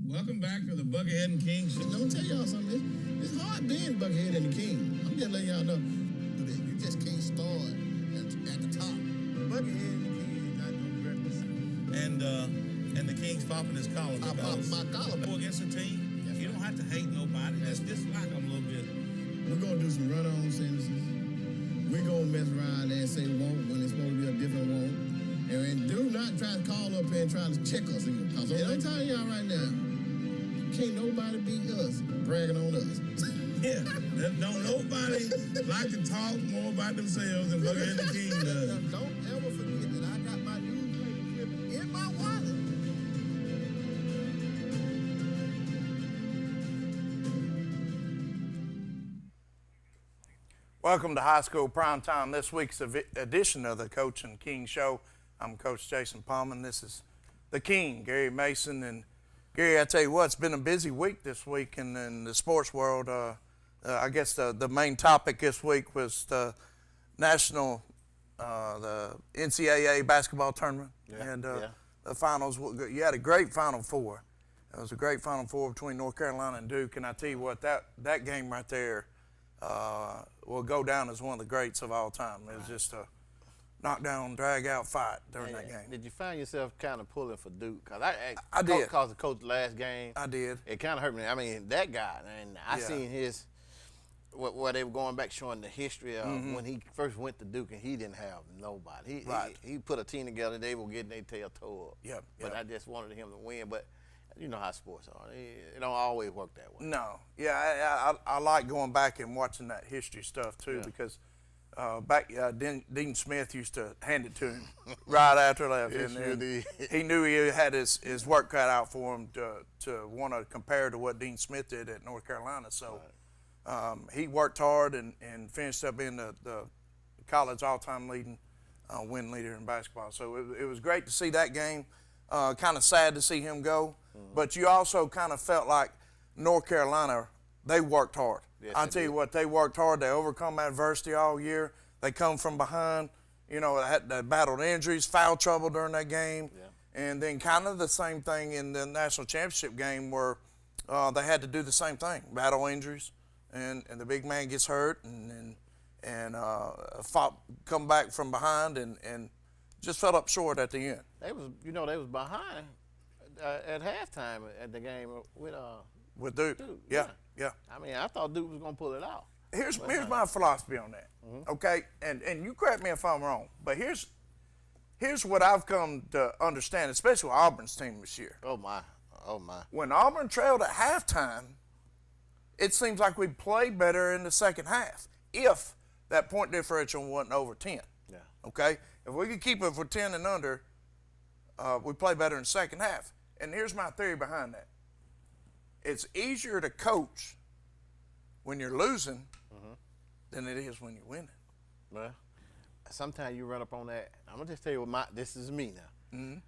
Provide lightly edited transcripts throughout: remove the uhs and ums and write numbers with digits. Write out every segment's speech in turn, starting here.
Welcome back to the Buckethead and King show. Don't tell y'all something. It's hard being Buckethead and the King. I'm just letting y'all know. You just can't start at the top. Buckethead and the King is not no represent. And the King's popping his collar. I pop my collar. Go against a team. Yes, you don't have to hate nobody. Just dislike them a little bit. We're gonna do some run-on sentences. We're gonna mess around and say won't when it's supposed to be a different won't. And do not try to call up here and try to check us. Because I'm telling y'all right now, can't nobody beat us bragging on us. Yeah, don't nobody like to talk more about themselves than Buckethead and the King does. Don't ever forget that I got my newspaper clipping in my wallet. Welcome to High School Primetime, this week's edition of the Coach and King Show. I'm Coach Jason Palmer. This is the King, Gary Mason. And Gary, I tell you what, it's been a busy week this week in the sports world. I guess the main topic this week was the national, the NCAA basketball tournament. And the finals. You had a great Final Four. It was a great Final Four between North Carolina and Duke. And I tell you what, that game right there will go down as one of the greats of all time. It was just a knockdown, drag-out fight during that game. Did you find yourself kind of pulling for Duke? Because I did. Because the coach last game. I did. It kind of hurt me. I mean, that guy, and I seen his, where they were going back showing the history of when he first went to Duke and he didn't have nobody. He put a team together, they were getting their tail tore up. Yep. But I just wanted him to win. But you know how sports are. It don't always work that way. No. Yeah, I like going back and watching that history stuff, too, because Dean Smith used to hand it to him right after left. And he knew he had his work cut out for him to want to compare to what Dean Smith did at North Carolina. So he worked hard and finished up being the college all-time leading win leader in basketball. So it was great to see that game. Kind of sad to see him go. But you also kind of felt like North Carolina, they worked hard. Yes, I'll tell you what, they worked hard. They overcome adversity all year. They come from behind. You know, they battled injuries, foul trouble during that game. Yeah. And then kind of the same thing in the national championship game where they had to do the same thing, battle injuries. And the big man gets hurt and come back from behind and just fell up short at the end. They was behind at halftime at the game with Duke. Yeah. I mean, I thought Duke was gonna pull it out. Here's my philosophy on that. Okay, and you correct me if I'm wrong, but here's what I've come to understand, especially with Auburn's team this year. Oh my. When Auburn trailed at halftime, it seems like we played better in the second half if that point differential wasn't over 10. Yeah. Okay, if we could keep it for 10 and under, we play better in the second half. And here's my theory behind that. It's easier to coach when you're losing than it is when you're winning. Well, sometimes you run up on that. I'm gonna just tell you this is me now.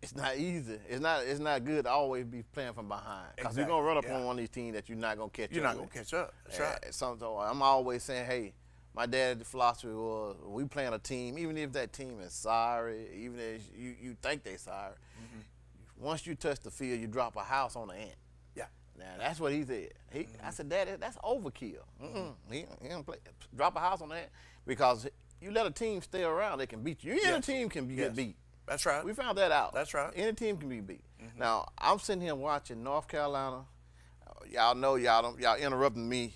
It's not easy. It's not good to always be playing from behind. Because you're gonna run up on one of these teams that you're not gonna catch up. You're not gonna catch up. That's right. So I'm always saying, hey, my dad's philosophy was we playing a team, even if that team is sorry, even if you think they're sorry, once you touch the field, you drop a house on the ant. Yeah. Now, that's what he said. I said, Daddy, that's overkill. He don't play. Drop a house on the ant because you let a team stay around, they can beat you. Any team can get beat. That's right. We found that out. That's right. Any team can be beat. Now, I'm sitting here watching North Carolina. Y'all know y'all interrupting me.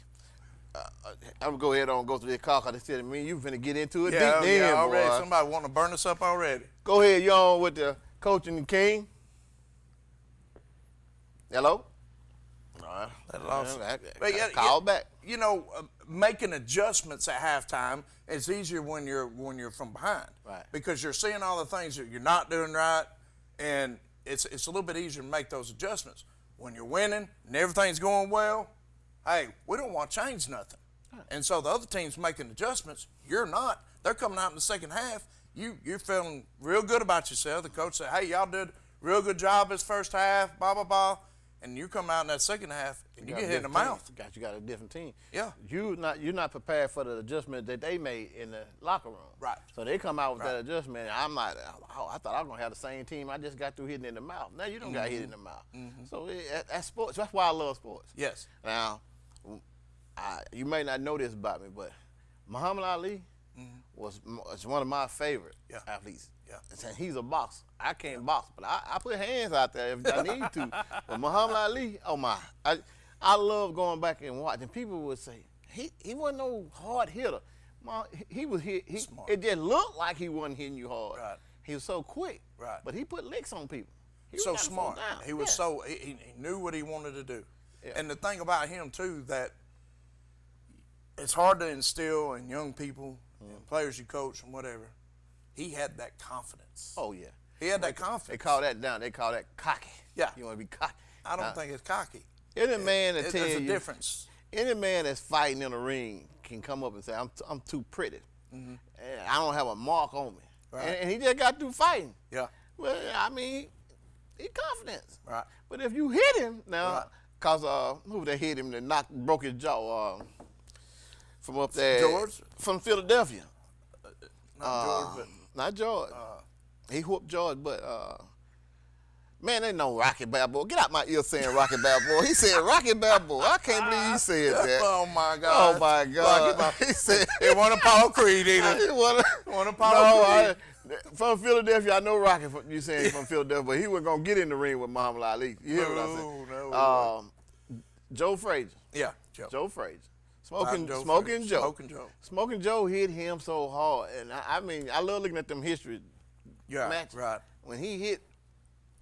I'm gonna go ahead and go through this call because they said to me, you finna get into it deep then, already. Boy. Somebody want to burn us up already. Go ahead, you on with the Coach and the King. Hello? All right. Call back. You know, making adjustments at halftime is easier when you're from behind. Right. Because you're seeing all the things that you're not doing right, and it's a little bit easier to make those adjustments. When you're winning and everything's going well, hey, we don't want to change nothing. And so the other team's making adjustments. You're not. They're coming out in the second half. You're feeling real good about yourself. The coach said, hey, y'all did a real good job this first half, blah, blah, blah. and you come out in that second half and you get hit in the mouth. You got a different team. Yeah. You're not prepared for the adjustment that they made in the locker room. Right. So they come out with that adjustment. I'm like, oh, I thought I was gonna have the same team I just got through hitting in the mouth. Now you don't got hit in the mouth. So that's sports. That's why I love sports. Yes. Now, you may not know this about me, but Muhammad Ali was one of my favorite athletes. Yeah. And he's a boxer. I can't box, but I put hands out there if I need to. But Muhammad Ali, oh my, I love going back and watching. People would say he wasn't no hard hitter. He was hit. It just looked like he wasn't hitting you hard. Right. He was so quick. Right. But he put licks on people. He so smart. He was he knew what he wanted to do. Yeah. And the thing about him too, that it's hard to instill in young people and players you coach and whatever. He had that confidence. Oh yeah. He had that confidence. They call that down. They call that cocky. Yeah. You want to be cocky. I don't think it's cocky. Any man that tells you. There's a difference. Any man that's fighting in a ring can come up and say, I'm too pretty. And I don't have a mark on me. Right. And he just got through fighting. Yeah. Well, I mean, he's confident. Right. But if you hit him now, because who they hit him that broke his jaw from up there? George? From Philadelphia. Not George, but. Not George. He whooped George, but man, ain't no Rocky Balboa. Get out my ear saying Rocky Balboa. He said Rocky Balboa. I can't believe he said that. Oh my God. Oh my God. He said it wasn't Apollo Creed either. It wasn't Apollo Creed. From Philadelphia, I know Rocky. You saying he's from Philadelphia, but he wasn't gonna get in the ring with Muhammad Ali. You hear what I'm saying? No. Joe Frazier. Yeah, Joe Frazier. Smoking Joe hit him so hard, and I mean, I love looking at them history matches. Right. When he hit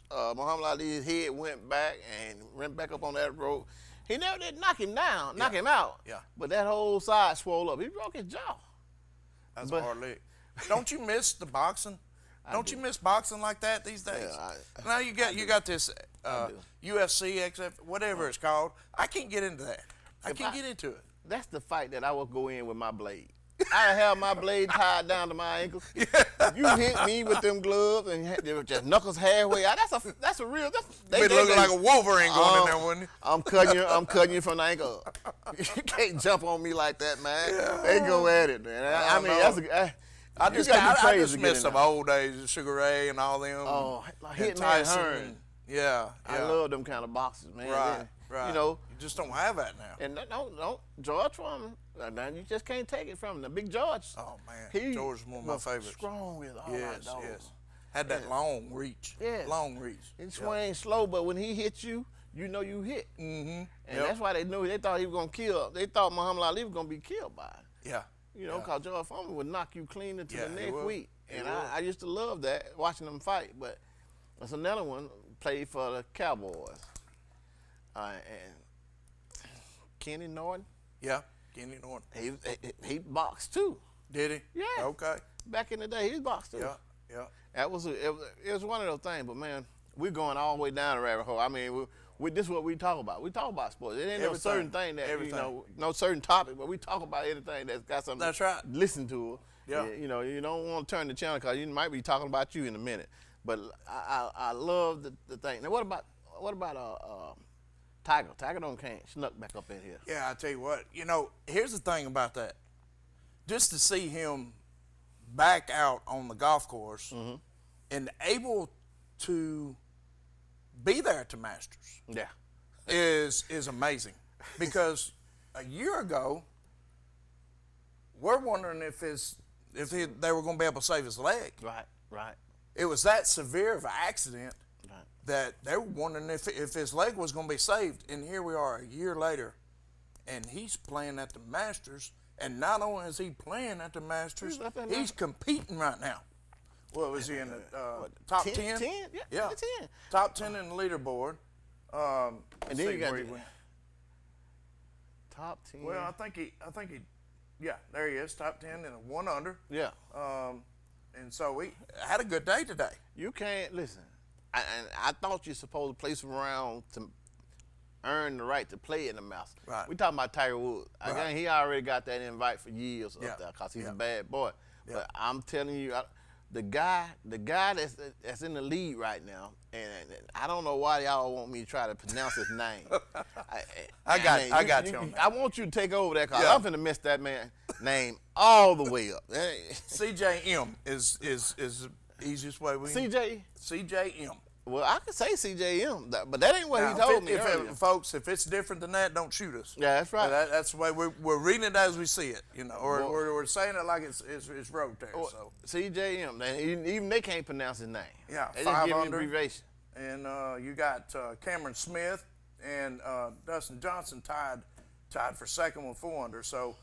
Muhammad Ali, his head went back and went back up on that rope. He never did knock him down, knock him out. Yeah. But that whole side swole up. He broke his jaw. That's a hard lick. Don't you miss the boxing? Don't you miss boxing like that these days? Yeah, now you got this UFC, XF, whatever it's called. I can't get into that. I can't get into it. That's the fight that I would go in with my blade. I have my blade tied down to my ankles. If you hit me with them gloves and they were just knuckles halfway out, that's a real. They looking like a Wolverine going in there, wouldn't it? I'm cutting you from the ankle. You can't jump on me like that, man. Yeah. They go at it, man. I mean, I just miss some old days of Sugar Ray and all them. Oh, like Hitman Hearn. Yeah, I love them kind of boxes, man. Right. Right. You just don't have that now. And no, George Foreman. Now you just can't take it from him. The big George. Oh man, George is one of my favorites. Strong as all right, dog. Yes. Had that long reach. Yeah. Long reach. He swing slow, but when he hits you, you know you hit. And that's why they knew. They thought he was gonna kill. They thought Muhammad Ali was gonna be killed by it. Yeah. You know, because George Foreman would knock you clean into the next week. And I used to love that, watching them fight. But there's another one, played for the Cowboys. And Kenny Norton. Yeah, Kenny Norton. He boxed too. Did he? Yeah. Okay. Back in the day, he boxed too. Yeah. It was one of those things. But man, we're going all the way down the rabbit hole. I mean, this is what we talk about. We talk about sports. It ain't no certain thing that no certain topic, but we talk about anything that's got something. That's right. Listen to. Yeah. You know, you don't want to turn the channel because you might be talking about you in a minute. But I love the thing. Now, what about Tiger? Tiger can't snuck back up in here. Yeah, I tell you what. You know, here's the thing about that. Just to see him back out on the golf course and able to be there at the Masters, is amazing. Because a year ago, we're wondering if they were going to be able to save his leg. Right. It was that severe of an accident that they were wondering if his leg was going to be saved. And here we are a year later, and he's playing at the Masters. And not only is he playing at the Masters, he's competing right now. What was he in the top 10? 10? Yeah. 10. Top 10 in the leaderboard. And then you got top 10. Well, I think he, there he is, top 10 and a 1 under. Yeah. And so he had a good day today. You can't listen. I thought you're supposed to play some round to earn the right to play in the Masters. Right. We talking about Tiger Woods. Right. He already got that invite for years up there because he's a bad boy. Yeah. But I'm telling you, the guy that's in the lead right now, and I don't know why y'all want me to try to pronounce his name. I got you on that. I want you to take over that, because Yeah. I'm finna mess that man name all the way up. CJM is the easiest way we CJ. CJM. Well, I could say CJM, but that ain't what Now, he told me if earlier. folks, if it's different than that, don't shoot us. Yeah, that's right. That's the way we're reading it as we see it, or we're saying it like it's wrote there. So CJM, and even they can't pronounce his name. Yeah, they just give him 500. abbreviation. And you got Cameron Smith and Dustin Johnson tied for second with 4 under. So,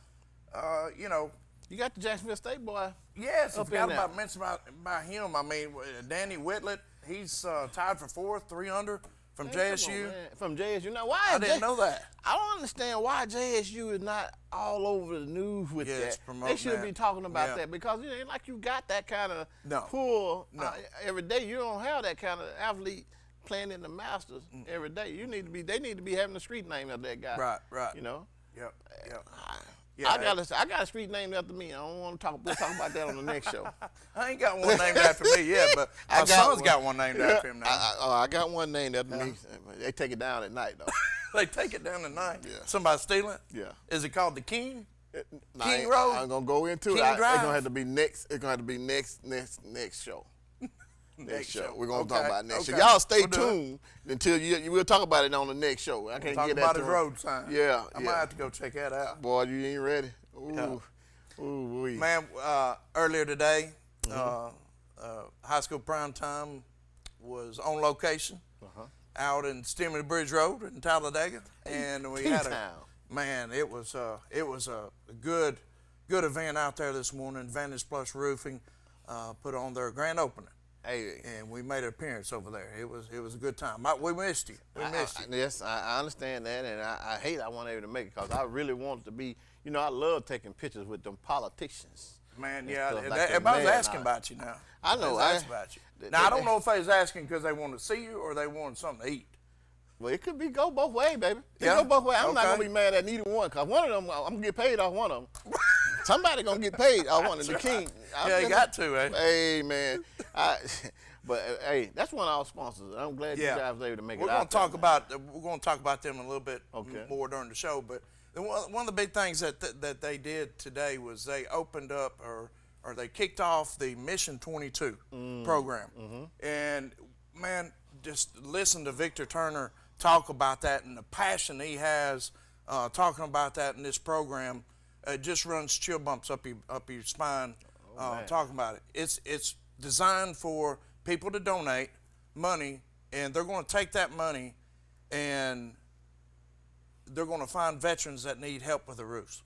You got the Jacksonville State boy. yes, I up forgot in about there. mentioning about him. I mean, Danny Whitlet, he's tied for 4th, 3 under from Man, come on, JSU. man. From JSU. Now, why? I didn't know that. I don't understand why JSU is not all over the news with Yes, that. promoting They should that. be talking about Yeah. that, because it ain't like you got that kind of No. pull No. every day. You don't have that kind of athlete playing in the Masters every day. They need to be having a street name of that guy. Right. You know. Yep. I got a street named after me. I don't want to talk. We'll talk about that on the next show. I ain't got one named after me yet, but my son's got one named after him now. I got one named after me. They take it down at night though. They take it down at night. Yeah. Somebody stealing it? Yeah. Is it called the King? King Road? I'm gonna go into King it. It's Drive? gonna have to be next. It's gonna have to be next show. Next show. We're gonna talk about next show. Y'all stay We'll do it. tuned until we'll talk about it on the next show. I can't Talk get about that his to road sign. Yeah, I might have to go check that out. Boy, you ain't ready. Ooh, Yeah. ooh, wee. Man, earlier today, high school prime time was on location out in Stimley Bridge Road in Talladega, and we had it was a good event out there this morning. Vantage Plus Roofing put on their grand opening. Hey, And we made an appearance over there. It was a good time. We missed you. We missed you. Yes, I understand that, and I hate I wasn't able to make it, because I really wanted to be. I love taking pictures with them politicians. Man, and yeah, stuff like that. everybody's Man, asking about you now. I know. Everybody's asking about you. Now, I don't know if they was asking because they wanted to see you or they wanted something to eat. Well, it could go both ways, baby. It Yeah? go both ways. I'm not Okay. gonna be mad at neither one, because one of them, I'm gonna get paid off one of them. Somebody gonna get paid off one of the King. Yeah, you got to, eh? Hey, man. Hey, that's one of our sponsors. I'm glad you guys were able to make it We're out. going to talk about them a little bit more during the show. But one of the big things that they did today was they opened up or they kicked off the Mission 22 program. And man, just listen to Victor Turner talk about that and the passion he has talking about that in this program. It just runs chill bumps up your spine talking about it. It's designed for people to donate money, and they're going to take that money and they're going to find veterans that need help with the roofs,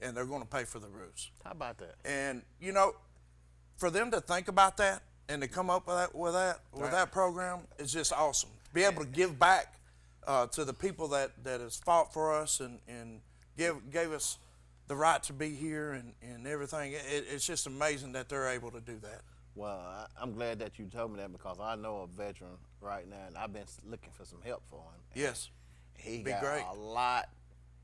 and they're going to pay for the roofs. How about that? And for them to think about that and to come up with that program is just awesome. To be able to give back to the people that has fought for us and gave us the right to be here and everything. It's just amazing that they're able to do that. Well, I'm glad that you told me that, because I know a veteran right now, and I've been looking for some help for him. Yes. He Be got great. a lot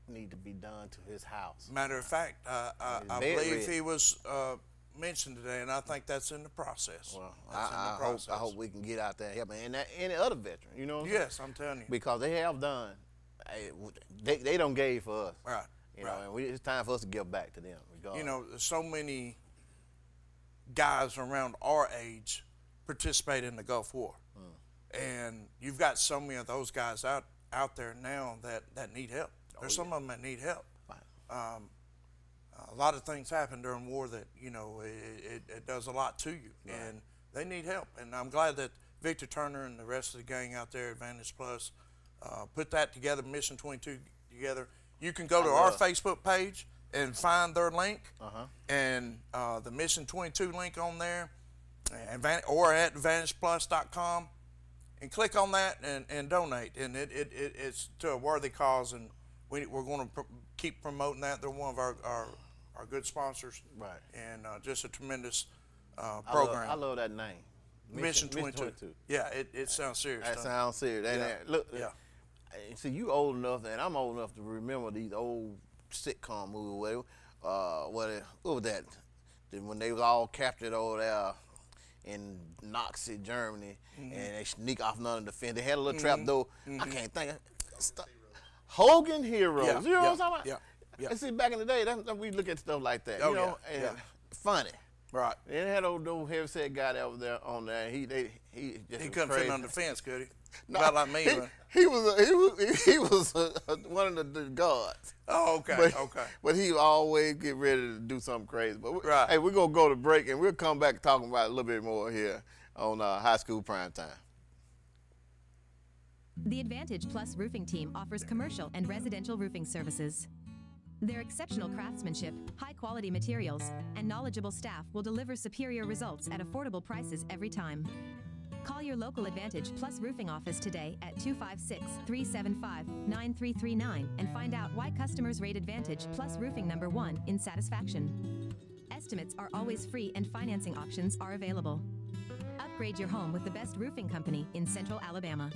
need to be done to his house. Matter of fact, I believe he was mentioned today, and I think that's in the process. Well, That's in the I process. hope we can get out there and help him. And any other veteran, you know what I'm Yes, saying? I'm telling you. Because they have done, they don't gave for us. Right. You know, and it's time for us to give back to them. Regardless. There's so many guys around our age participate in the Gulf War. And you've got so many of those guys out there now that need help. There's some of them that need help. Right. A lot of things happen during war that, it does a lot to you. Right. And they need help. And I'm glad that Victor Turner and the rest of the gang out there at Vantage Plus put that together, Mission 22 together. You can go to our Facebook page and find their link, and the Mission 22 link on there, or at VantagePlus.com, and click on that and donate. And it's to a worthy cause, and we're going to keep promoting that. They're one of our good sponsors, right? And just a tremendous program. I love that name, Mission 22. Yeah, it sounds serious. That sounds serious. And look, see, you old enough, and I'm old enough to remember these old sitcom movies. What was that? When they was all captured over there in Nazi Germany, and they sneak off none of the fence. They had a little trap door. I can't think of Hogan Heroes. Yeah, You know what I'm talking about? Yeah. Yeah. And see, back in the day, we look at stuff like that. Oh, you know, yeah, and funny. Right. They had old heavyset guy that was there on there. He couldn't crazy. fit on the fence, could he? No, About like me. he was one of the guards. Oh, okay. But, But he always get ready to do something crazy. But right. Hey, we're gonna go to break and we'll come back talking about it a little bit more here on High School Prime Time. The Advantage Plus roofing team offers commercial and residential roofing services. Their exceptional craftsmanship, high-quality materials, and knowledgeable staff will deliver superior results at affordable prices every time. Call your local Advantage Plus roofing office today at 256-375-9339 and find out why customers rate Advantage Plus roofing #1 in satisfaction. Estimates are always free and financing options are available. Upgrade your home with the best roofing company in Central Alabama.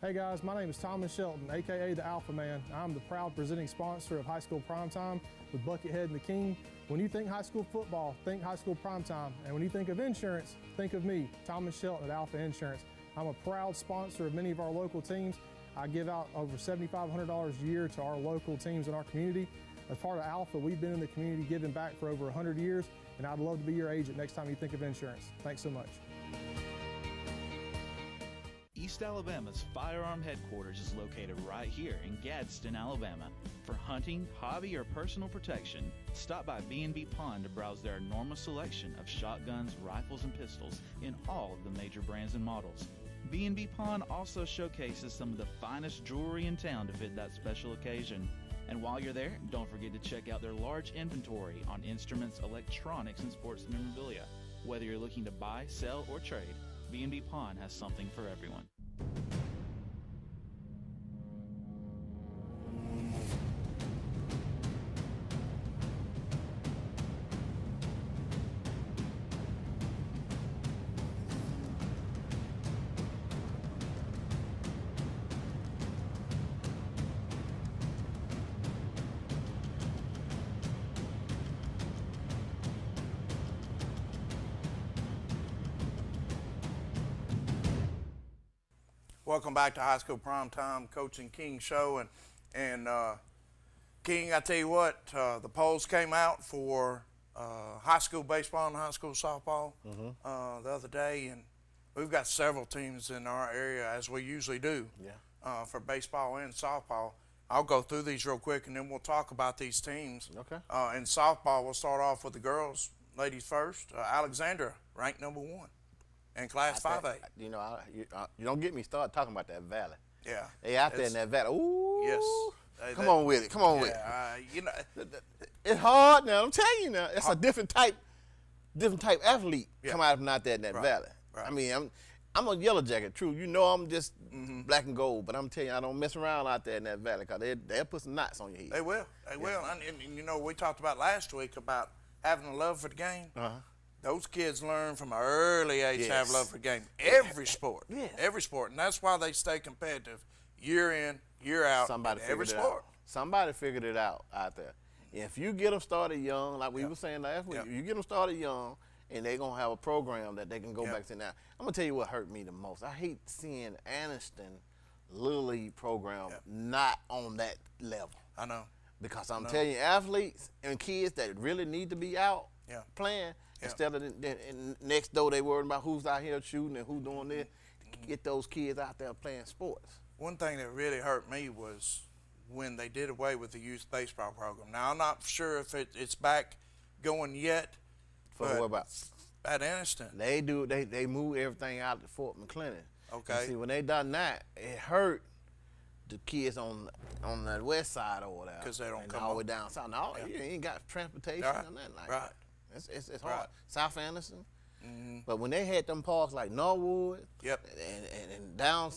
Hey guys, my name is Thomas Shelton, aka the Alpha Man. I'm the proud presenting sponsor of High School Primetime with Buckethead and the King. When you think high school football, think High School Primetime. And when you think of insurance, think of me, Thomas Shelton at Alpha Insurance. I'm a proud sponsor of many of our local teams. I give out over $7,500 a year to our local teams in our community. As part of Alpha, we've been in the community giving back for over 100 years, and I'd love to be your agent next time you think of insurance. Thanks so much. East Alabama's firearm headquarters is located right here in Gadsden, Alabama. For hunting, hobby, or personal protection, stop by B&B Pawn to browse their enormous selection of shotguns, rifles, and pistols in all of the major brands and models. B&B Pawn also showcases some of the finest jewelry in town to fit that special occasion. And while you're there, don't forget to check out their large inventory on instruments, electronics, and sports memorabilia. Whether you're looking to buy, sell, or trade, B&B Pawn has something for everyone. Welcome back to High School Primetime, Coach and King Show. And King, I tell you what, the polls came out for high school baseball and high school softball the other day, and we've got several teams in our area, as we usually do, for baseball and softball. I'll go through these real quick, and then we'll talk about these teams. Okay. In softball, we'll start off with the girls, ladies first. Alexandra, ranked #1. In Class 5A. You know, you don't get me started talking about that valley. Yeah. They out there in that valley. Ooh. Yes. Come on with it. Come on with it. You know, it's hard now. I'm telling you now. It's a different type athlete come out from out there in that valley. Right. I mean, I'm a Yellow Jacket, true. You know I'm just black and gold, but I'm telling you, I don't mess around out there in that valley because they'll put some knots on your head. They will. They will. And you know, we talked about last week about having a love for the game. Those kids learn from an early age to have love for the game. Every sport. Every sport. And that's why they stay competitive year in, year out in every sport. Somebody figured it out there. If you get them started young, like we were saying last week, you get them started young, and they're going to have a program that they can go back to now. I'm going to tell you what hurt me the most. I hate seeing Anniston Little League program not on that level. I know. Because I'm telling you, athletes and kids that really need to be out playing, instead of next door they worried about who's out here shooting and who's doing this, get those kids out there playing sports. One thing that really hurt me was when they did away with the youth baseball program. Now, I'm not sure if it's back going yet. For what about? At Anniston. They move everything out to Fort McClellan. Okay. And see, when they done that, it hurt the kids on the west side over there. Because they don't come all the way up. down south. No, you ain't got transportation or nothing like that. It's hard. South Anderson. But when they had them parks like Norwood, and down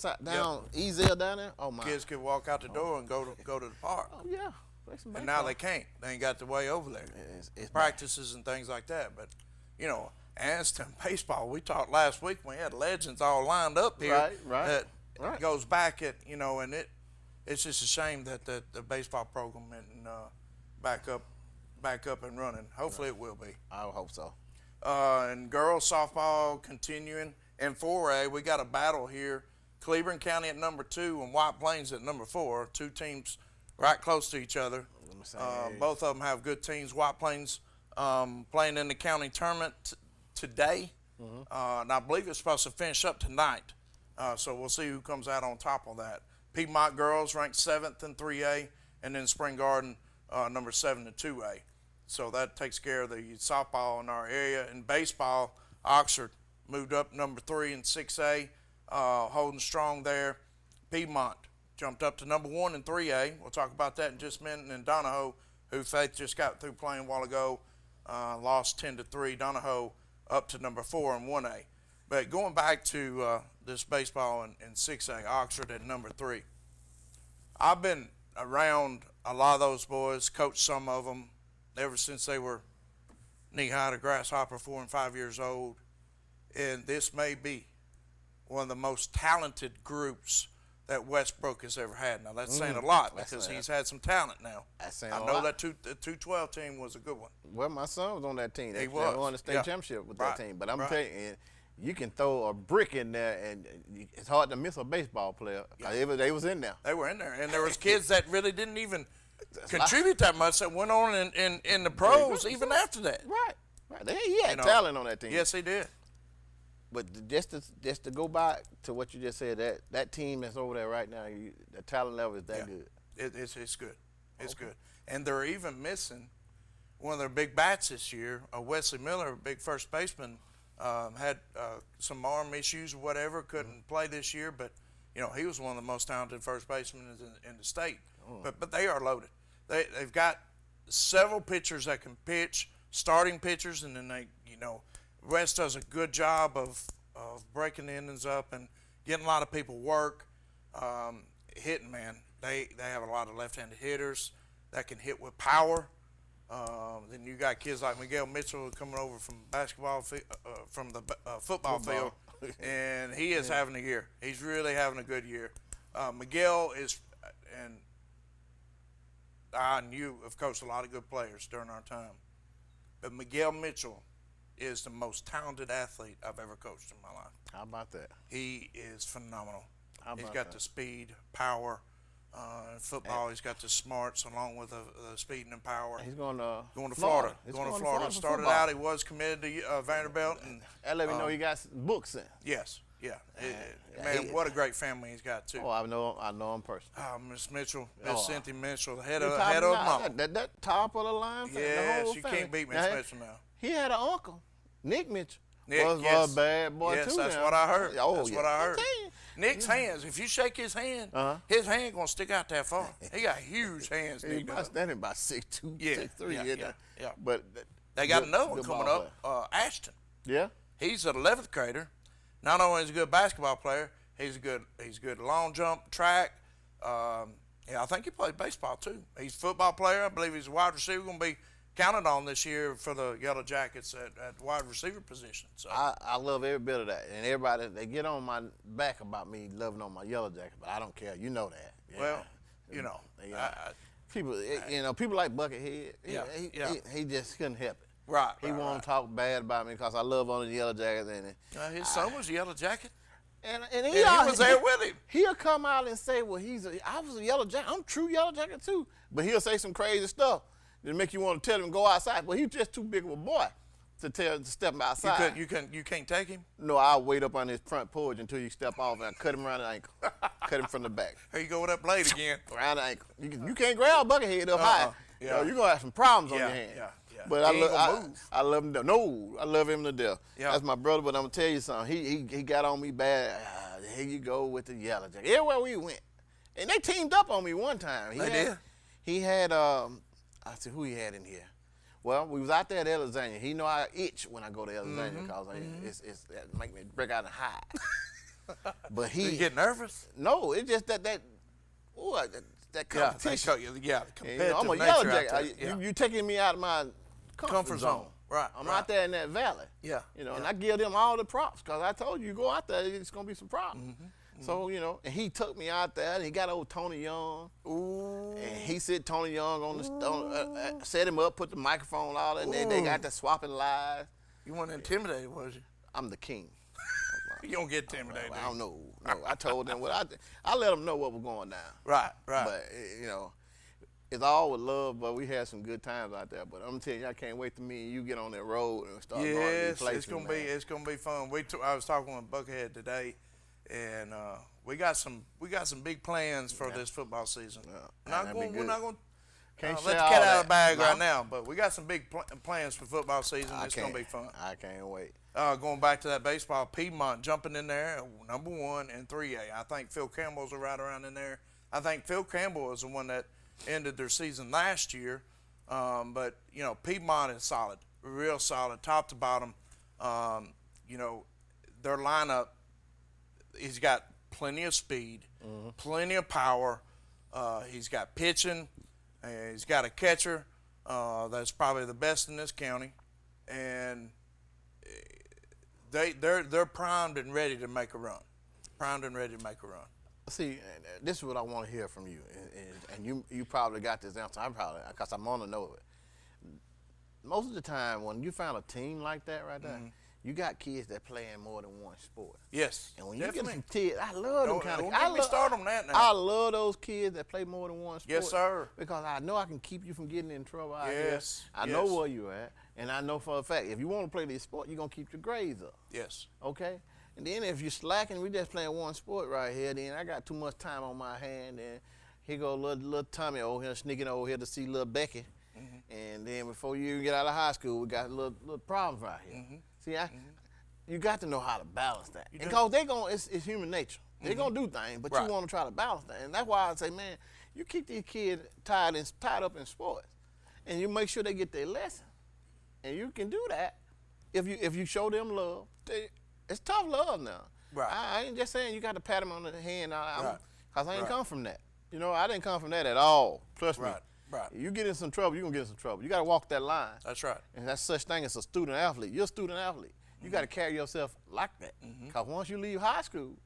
Easel down there, oh my! Kids could walk out the door and go to the park. Oh yeah. And now they can't. They ain't got the way over there. It's practices and things like that. But you know, Anniston baseball. We talked last week when we had legends all lined up here. Right. That goes back at and it's just a shame that the baseball program isn't back up and running. Hopefully it will be. I hope so. And girls softball continuing. In 4A, we got a battle here. Cleveland County at number 2 and White Plains at number 4. Two teams right close to each other. Both of them have good teams. White Plains playing in the county tournament today. And I believe it's supposed to finish up tonight. So we'll see who comes out on top of that. Piedmont girls ranked 7th in 3A, and then Spring Garden number 7 in 2A. So that takes care of the softball in our area. In baseball, Oxford moved up number 3 in 6A, holding strong there. Piedmont jumped up to number 1 in 3A. We'll talk about that in just a minute. And then Donahoe, who Faith just got through playing a while ago, lost 10-3. Donahoe up to number 4 in 1A. But going back to this baseball in 6A, Oxford at number 3. I've been around a lot of those boys, coached some of them ever since they were knee-high to grasshopper, 4 and 5 years old. And this may be one of the most talented groups that Westbrook has ever had. Now, that's saying a lot because he's had some talent now. That's saying I a know lot. that 212 team was a good one. Well, my son was on that team. They was. won the state championship with that team. But I'm Right. telling you, you can throw a brick in there, and it's hard to miss a baseball player. They was in there. They were in there. And there was kids that really didn't even contribute that much that went on in the pros even after that. Right. He had talent on that team. Yes, he did. But just to go back to what you just said, that team that's over there right now, the talent level is that good. It's good. It's good. And they're even missing one of their big bats this year. Wesley Miller, a big first baseman, had some arm issues or whatever, couldn't play this year. But, he was one of the most talented first basemen in the state. But they are loaded. They've got several pitchers that can pitch, starting pitchers, and then West does a good job of breaking the innings up and getting a lot of people work. Hitting, man. They have a lot of left-handed hitters that can hit with power. Then you got kids like Miguel Mitchell coming over from from the football field, and he is having a year. He's really having a good year. Miguel is, and I and you have coached a lot of good players during our time, but Miguel Mitchell is the most talented athlete I've ever coached in my life. How about that? He is phenomenal. How He's about got that? the speed, power. In football, he's got the smarts along with the speed and power. He's going to Florida. He's Going to Florida. for Started football. out, he was committed to Vanderbilt. And That let me know he got books in. yes, man, what a great family he's got too. Oh, I know him personally. Miss Mitchell, Miss Cynthia Mitchell, head He of top mama. that top of the line. The Yes, whole you family. can't beat Miss Now, Mitchell now. He had an uncle, Nick Mitchell. Nick, was yes. a bad boy Yes, too. that's now. what I heard. Oh, That's yeah. what I heard. I'm telling you. Nick's hands, if you shake his hand, his hand gonna stick out that far. He got huge hands. He's Nick does. standing by 6'2", Yeah, 6'3". yeah. But They got good- another one good coming ball up, Ashton. player. Yeah. He's an 11th grader. Not only is he a good basketball player, he's good long jump, track. I think he played baseball too. He's a football player. I believe he's a wide receiver. Going to be counted on this year for the Yellow Jackets at wide receiver position. So I love every bit of that. And everybody, they get on my back about me loving on my Yellow Jacket, but I don't care. You know that. Yeah. well, People like Buckethead. He just couldn't help it. right. He won't talk bad about me because I love on the Yellow Jacket. And His son was a Yellow Jacket. And He was there with him. He'll come out and say, well, I was a Yellow Jacket. I'm true Yellow Jacket too. But he'll say some crazy stuff that make you want to tell him to go outside. But he's just too big of a boy to step outside. You can't take him. No, I'll wait up on his front porch until you step off and cut him around the ankle. Cut him from the back. Here you go with that blade again. Around the ankle. You can't grab Buckethead up high. Yeah. You're going to have some problems on Yeah, your hand. yeah. But He ain't gonna move. I love him to death. No, I love him to death. Yeah. That's my brother, but I'm going to tell you something. He got on me bad. Here you go with the Yellow Jacket. Everywhere we went. And they teamed up on me one time. He had, I said, who he had in here? Well, we was out there at Alexandria. He know I itch when I go to Alexandria because it make me break out and hide. But Did you get nervous? no, it's just that competition. I'm a Yellow Jacket. You taking me out of my comfort zone. Right. I'm out there in that valley. Yeah. And I give them all the props because I told you go out there, it's gonna be some problems. So, and he took me out there and he got old Tony Young. Ooh. And he said Tony Young on the set him up, put the microphone all in there. They got to swapping live. You weren't intimidated, was you? I'm the king. You don't get intimidated. I don't know. No, I told them I let them know what was going down. Right. But it's all with love. But we had some good times out there. But I'm telling you, I can't wait to me and you get on that road and start going to these places. It's gonna be fun. I was talking with Buckethead today, and we got some big plans for this football season. Yeah. We're not going. Can't let the say cat all out of the bag that. right now, but we got some big plans for football season. It's going to be fun. I can't wait. Going back to that baseball, Piedmont jumping in there, number 1 in 3A. I think Phil Campbell's right around in there. I think Phil Campbell is the one that ended their season last year. But, Piedmont is solid, real solid, top to bottom. Their lineup, he's got plenty of speed, plenty of power. He's got pitching. He's got a catcher that's probably the best in this county, and they're primed and ready to make a run. See, this is what I want to hear from you, and you probably got this answer. Because I'm on to know it. Most of the time, when you find a team like that right there, you got kids that play in more than one sport. Yes, and when definitely. You get some kids, I love them kind of. Don't get me started on that now. I love those kids that play more than one sport. Yes, sir. Because I know I can keep you from getting in trouble out yes, here. I know where you're at, and I know for a fact if you want to play this sport, you're gonna keep your grades up. Yes. Okay. And then if you're slacking, we just playing one sport right here. Then I got too much time on my hand, and here go little Tommy over here sneaking over here to see little Becky. And then before you even get out of high school, we got little problems right here. See, you got to know how to balance that. Because it's human nature. They're going to do things, but you want to try to balance that. And that's why I say, man, you keep these kids tied up in sports, and you make sure they get their lesson. And you can do that if you show them love. It's tough love now. Right. I ain't just saying you got to pat them on the hand, because I ain't come from that. I didn't come from that at all. Trust me. Right. You get in some trouble, you're going to get in some trouble. You got to walk that line. That's right. And that's such thing as a student athlete. You're a student athlete. You got to carry yourself like that. Because once you leave high school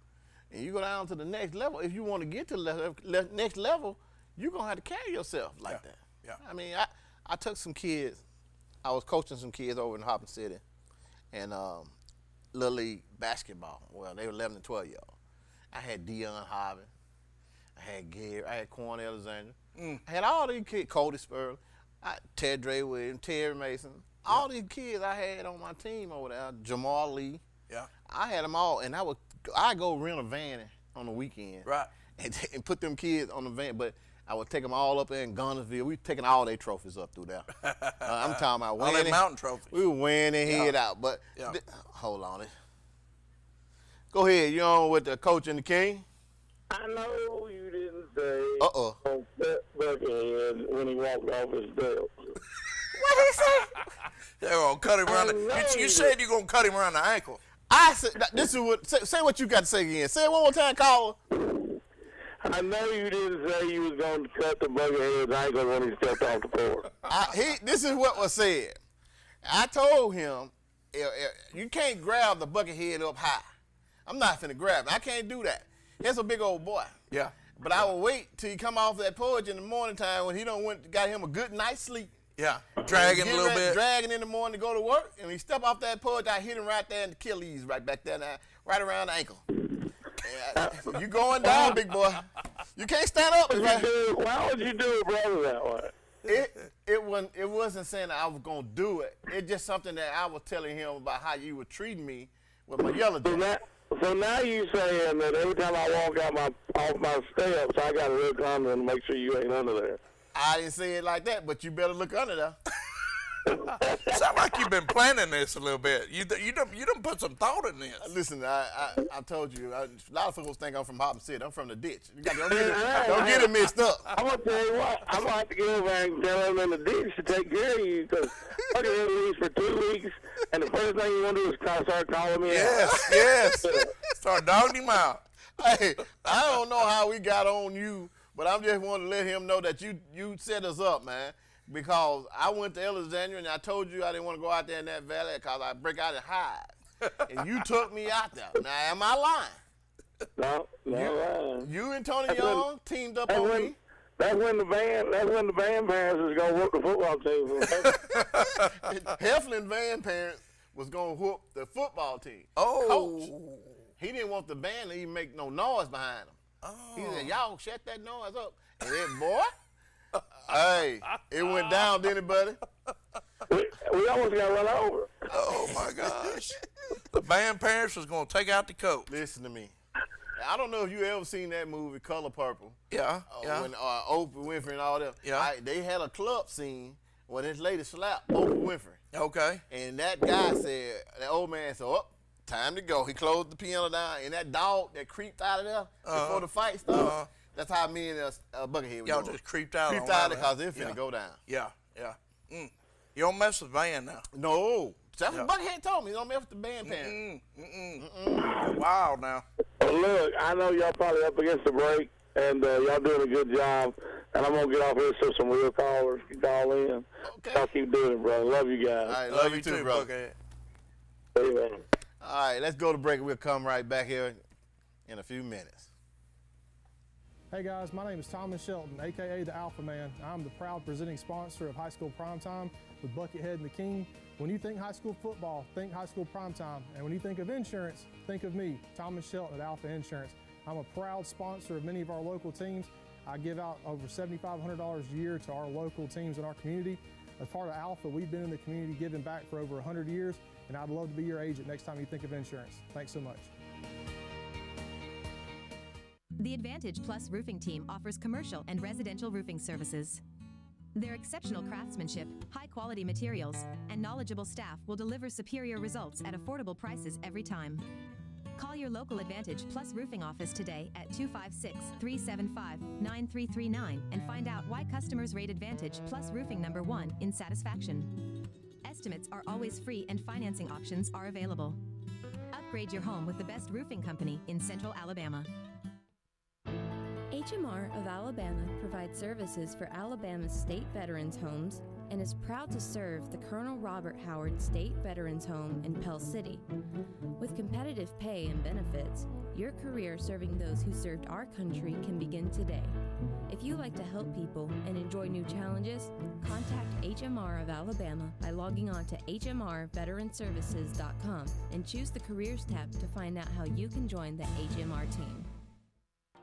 and you go down to the next level, if you want to get to the next level, you're going to have to carry yourself like that. Yeah. I mean, I took some kids. I was coaching some kids over in Hoppin City and Little League basketball. Well, they were 11 and 12-year-old. I had Dion Harvin. I had Gary. I had Quan Alexander. I had all these kids, Cody Spurley, Ted Dre Williams, Terry Mason. All these kids I had on my team over there, Jamal Lee. Yeah. I had them all, and I go rent a van on the weekend. Right. And put them kids on the van, but I would take them all up there in Gunnersville. We taking all their trophies up through there. I'm talking about winning. All their mountain trophies. We were winning, head out. But hold on. Go ahead. You on with the coach and the king? I know you didn't say Uh-oh. on Buckethead when he walked off his desk. What did he say? They're going to cut him around you said you're going to cut him around the ankle. I said, this is what, say what you got to say again. Say it one more time, caller. I know you didn't say you was going to cut the Buckethead's ankle when he stepped off the court. This is what was said. I told him, you can't grab the Buckethead up high. I'm not finna grab him. I can't do that. He's a big old boy. Yeah. But I will wait till he come off that porch in the morning time when he got him a good night's sleep. Yeah. Dragging a little bit. Dragging in the morning to go to work. And when he step off that porch, I hit him right there in the Achilles, right back there, right around the ankle. You going down, big boy. You can't stand up. Why would you do it, brother, that way? It wasn't saying that I was going to do it. It's just something that I was telling him about how you were treating me with my yellow jacket. So now you saying that every time I walk off my steps, I got to look under and make sure you ain't under there. I didn't say it like that, but you better look under there. Sound like you've been planning this a little bit. You done put some thought in this. Listen, I told you, a lot of folks think I'm from Hoppin City. I'm from the ditch. Don't get it mixed up. I'm going to tell you what, I'm going to have to go over and tell them in the ditch to take care of you because I can leave for 2 weeks, and the first thing you want to do is start calling me out. Yes. Start dogging him out. Hey, I don't know how we got on you, but I'm just wanting to let him know that you set us up, man. Because I went to Alexandria and I told you I didn't want to go out there in that valley because I break out and hide. And you took me out there. Now, am I lying? No. You and Tony Young teamed up on me. That's when the band parents is gonna work the football team. Heflin band parents was going to whoop the football team. Oh. Coach. He didn't want the band to even make no noise behind him. Oh. He said, y'all shut that noise up. And then, boy, hey, it went down, didn't it, buddy? We almost got run over. Oh, my gosh. The band parents was going to take out the coat. Listen to me. I don't know if you ever seen that movie, Color Purple. Yeah, yeah. When Oprah Winfrey and all that. Yeah. They had a club scene when this lady slapped Oprah Winfrey. Okay. And that guy said, that old man said, oh, time to go. He closed the piano down, and that dog that creeped out of there before the fight started, that's how me and Buckethead was Y'all doing. just creeped out Creeped on out that, because they're yeah. finna go down. Yeah, yeah. You don't mess with the band now. No. That's what Buckethead told me. Don't mess with the band parent. Wow, now. Well, look, I know y'all probably up against the break, and y'all doing a good job. And I'm going to get off here so some real callers can call in. Okay. Y'all keep doing it, brother. Love you guys. All right, love you too, brother. Buckethead. See you, man. All right, let's go to break. We'll come right back here in a few minutes. Hey guys, my name is Thomas Shelton, aka the Alpha Man. I'm the proud presenting sponsor of High School Primetime with Buckethead and the King. When you think high school football, think High School Primetime. And when you think of insurance, think of me, Thomas Shelton at Alpha Insurance. I'm a proud sponsor of many of our local teams. I give out over $7,500 a year to our local teams in our community. As part of Alpha, we've been in the community giving back for over 100 years, and I'd love to be your agent next time you think of insurance. Thanks so much. The Advantage Plus roofing team offers commercial and residential roofing services. Their exceptional craftsmanship, high-quality materials, and knowledgeable staff will deliver superior results at affordable prices every time. Call your local Advantage Plus roofing office today at 256-375-9339 and find out why customers rate Advantage Plus roofing #1 in satisfaction. Estimates are always free and financing options are available. Upgrade your home with the best roofing company in Central Alabama. HMR of Alabama provides services for Alabama's state veterans' homes and is proud to serve the Colonel Robert Howard State Veterans Home in Pell City. With competitive pay and benefits, your career serving those who served our country can begin today. If you like to help people and enjoy new challenges, contact HMR of Alabama by logging on to hmrveteranservices.com and choose the Careers tab to find out how you can join the HMR team.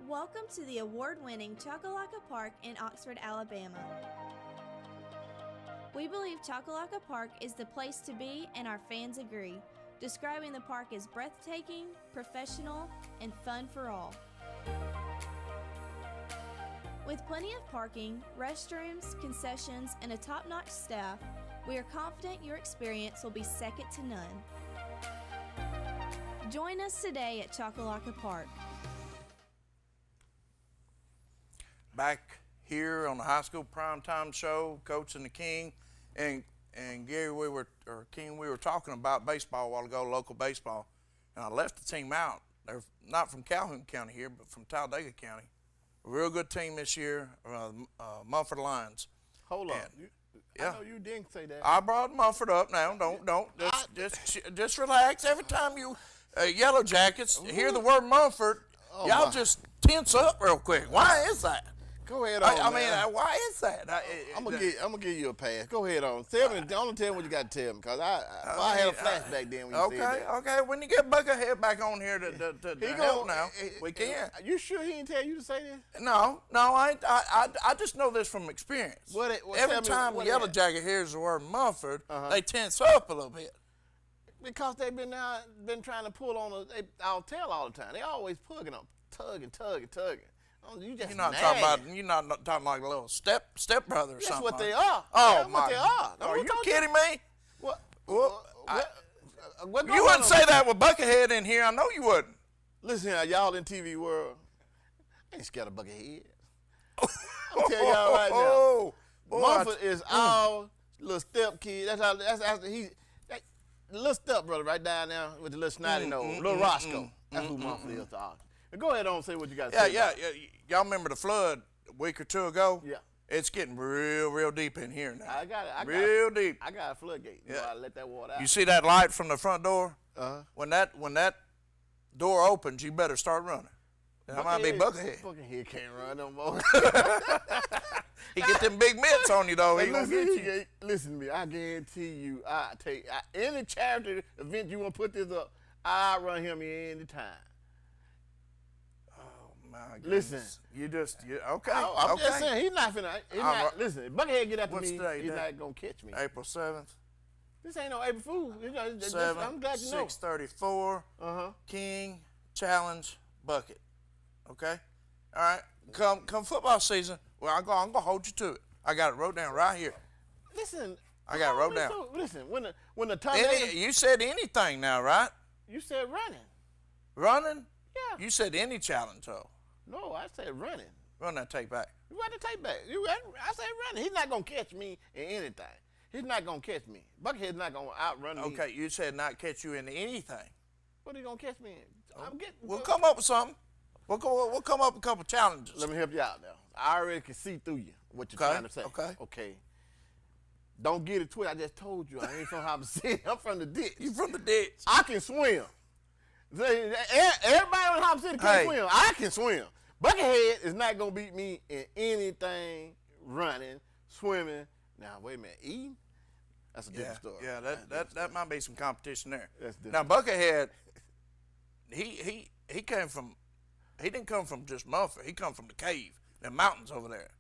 Welcome to the award-winning Chocolaca Park in Oxford, Alabama. We believe Chocolaca Park is the place to be, and our fans agree, describing the park as breathtaking, professional, and fun for all. With plenty of parking, restrooms, concessions, and a top-notch staff, we are confident your experience will be second to none. Join us today at Chocolaca Park. Back here on the High School Primetime Show, Coach and the King, and Gary, we were talking about baseball a while ago, local baseball, and I left the team out. They're not from Calhoun County here, but from Talladega County. A real good team this year, Mumford Lions. Hold on. Yeah. I know you didn't say that. I brought Mumford up now. Don't. Just relax. Every time you Yellow Jackets hear the word Mumford, y'all just tense up real quick. Why is that? Go ahead on. I mean, why is that? I'm gonna give you a pass. Go ahead on. Tell me. Only tell me what you got to tell me, cause I had a flashback then when you said that. Okay. When you get Buckethead back on here to help now, we can. You sure he didn't tell you to say this? No. I just know this from experience. Every time the Yellow Jacket hears the word Mumford, they tense up a little bit. Because they've been trying to pull on our tail all the time. They always tugging. Oh, you're not talking like a little stepbrother or something. That's what they are. Oh, that's what they are. Are you kidding me? What? You wouldn't say that with Buckethead in here. I know you wouldn't. Listen here, y'all in TV world. I ain't scared of Buckethead. I'm telling y'all right now. Mumford is our little step kid. That's the little step brother right down there with the little snotty nose, little Roscoe. That's who Mumford is to us. Go ahead on and say what you got to say. Yeah. Y'all remember the flood a week or two ago? Yeah. It's getting real deep in here now. I got it. Real deep. I got a floodgate. Yeah. I let that water out. You see that light from the front door? Uh-huh. When that door opens, you better start running. That might be Buckethead. Buckethead can't run no more. He get them big mitts on you, though. He gonna get you. Listen to me. I guarantee you, any charity event you want to put this up, I'll run him anytime. Oh, my goodness. Listen. Okay. I'm just saying, he's not finna. Listen, if Buckethead get after me, he's not going to catch me. April 7th. This ain't no April Fool. I'm glad you know. 6:34. King Challenge Bucket. Okay? All right. Come football season, well, I'm gonna hold you to it. I got it wrote down right here. Listen. I got it wrote down. Listen, when the tornado. You said anything now, right? You said running. Running? Yeah. You said any challenge, though. No, I said running. Run that tape back. You run the tape back. I said running. He's not gonna catch me in anything. He's not gonna catch me. Buckethead's not gonna outrun me. Okay, you said not catch you in anything. What are you gonna catch me in? We'll come up with something. We'll come up with a couple challenges. Let me help you out now. I already can see through you what you're trying to say. Okay. Don't get it twisted. I just told you I ain't from Hobson City. I'm from the ditch. You from the ditch? I can swim. Everybody on Hobson City can swim. I can swim. Buckethead is not gonna beat me in anything running, swimming. Now wait a minute, eating? That's a different story. Yeah, that might be some competition there. That's different. Now Buckethead, he came from. He didn't come from just Mumford. He come from the cave, the mountains over there,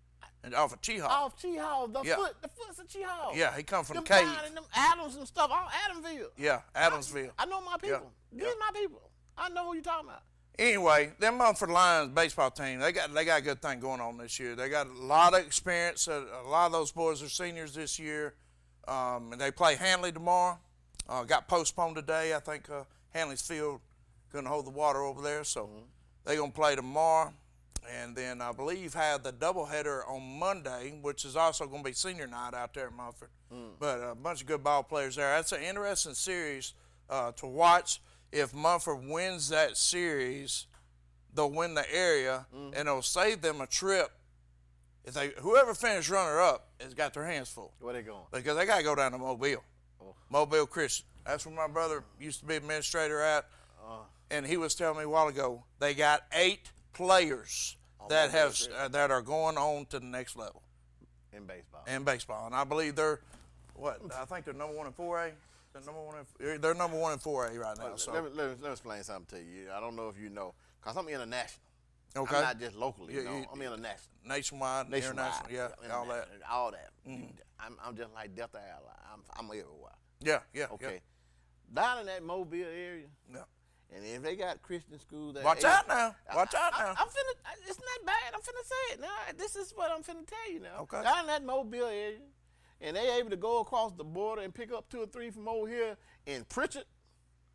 and off of Cheehaw. Off Cheehaw, the foot's of Cheehaw. Yeah, he come from the cave. And them Adams and stuff, all Adamsville. Yeah, Adamsville. I know my people. These my people. I know who you talking about. Anyway, them Mumford Lions baseball team, they got a good thing going on this year. They got a lot of experience. A lot of those boys are seniors this year, and they play Hanley tomorrow. Got postponed today. I think Hanley's field couldn't hold the water over there, so. They're going to play tomorrow, and then I believe have the doubleheader on Monday, which is also going to be senior night out there at Mumford. But a bunch of good ball players there. That's an interesting series to watch. If Mumford wins that series, they'll win the area, and it'll save them a trip. Whoever finished runner-up has got their hands full. Where they going? Because they got to go down to Mobile. Mobile Christian. That's where my brother used to be administrator at. And he was telling me a while ago, they got 8 players that are going on to the next level. In baseball. In baseball. And I believe they're, I think they're number 1 in 4A. They're number 1 in 4A right now. So. Let me explain something to you. I don't know if you know, because I'm international. Okay. I'm not just locally, I'm international. Nationwide, international, yeah, all that. All that. I'm just like Delta Airlines. I'm everywhere. Yeah. Okay. Down in that Mobile area. Yeah. And if they got Christian schools, Watch out now. I'm finna. It's not bad. I'm finna say it now. This is what I'm finna tell you now. Okay. Down in that Mobile area, and they able to go across the border and pick up 2 or 3 from over here in Pritchard,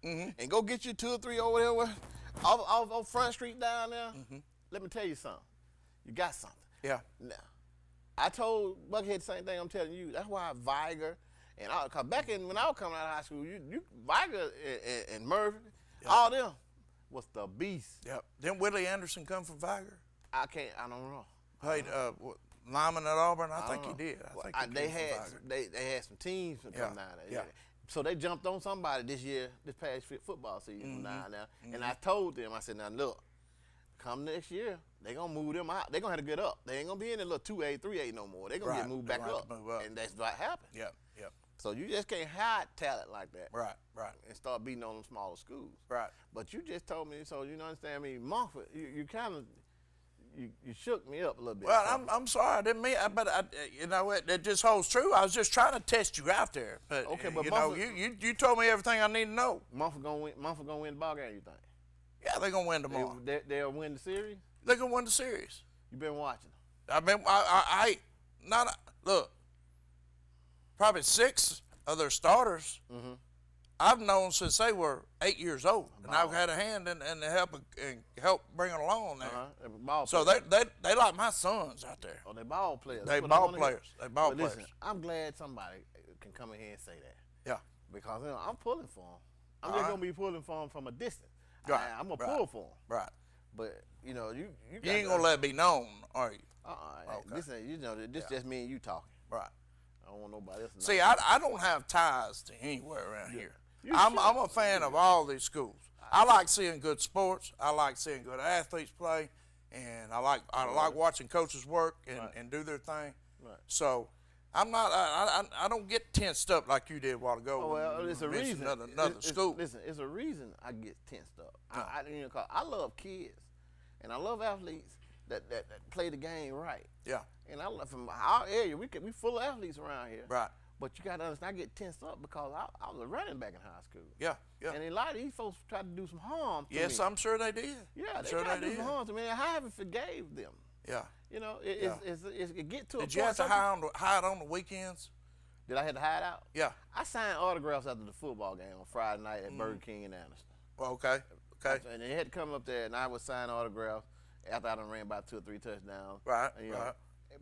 and go get you 2 or 3 over there off Front Street down there. Let me tell you something. You got something. Yeah. Now, I told Buckethead the same thing I'm telling you. That's why Viger and cause back when I was coming out of high school, Viger and Murphy. Yep. All them was the beast. Yep. Didn't Willie Anderson come from Viger? I don't know. Played lineman at Auburn? I think he did. They had some teams from down there. Yeah. So they jumped on somebody this past football season from down there. And I told them, I said, now look, come next year, they're going to move them out. They're going to have to get up. They ain't going to be in the little 2A, 3A no more. They're going to get moved back up. And that's what happened. Yep. So you just can't hide talent like that. Right. And start beating on them smaller schools. Right. But you just told me, so you understand me, Mumford, you kind of, you shook me up a little bit. Well, I'm sorry, I didn't mean, but you know what, it just holds true. I was just trying to test you out there. But okay, but you told me everything I need to know. Mumford gonna win the ball game, you think? Yeah, they're gonna win tomorrow. They'll win the series? They're gonna win the series. You been watching them? Look, probably 6 of their starters I've known since they were 8 years old, and I've had a hand in help bring it along there. So they like my sons out there. Oh, they ball players. They ball players. Listen, I'm glad somebody can come in here and say that. Yeah. Because I'm pulling for them. I'm just gonna be pulling for them from a distance. Right. I'm gonna pull for them. Right. But you ain't gonna let it be known, are you? Okay. This just me and you talking. Right. I don't want nobody else to know. See, I don't have ties to anywhere around here. I'm a fan of all these schools. I like seeing good sports. I like seeing good athletes play, and I like watching coaches work and do their thing. Right. So I'm not. I don't get tensed up like you did a while ago. Oh, well, it's a reason. Another school. Listen, it's a reason I get tensed up. Cause I love kids, and I love athletes that play the game right. Yeah. And I love from our area. We full of athletes around here. Right. But you got to understand, I get tensed up because I was a running back in high school. Yeah. Yeah. And a lot of these folks tried to do some harm to me. Yes, I'm sure they did. Yeah, they tried to do some harm to me. And I haven't forgave them. Yeah. You know, it get to a point. Did you have to hide on the weekends? Did I have to hide out? Yeah. I signed autographs after the football game on Friday night at Burger King in Anderson. Well, okay. And they had to come up there, and I would sign autographs after I done ran about 2 or 3 touchdowns. Right. And, Right.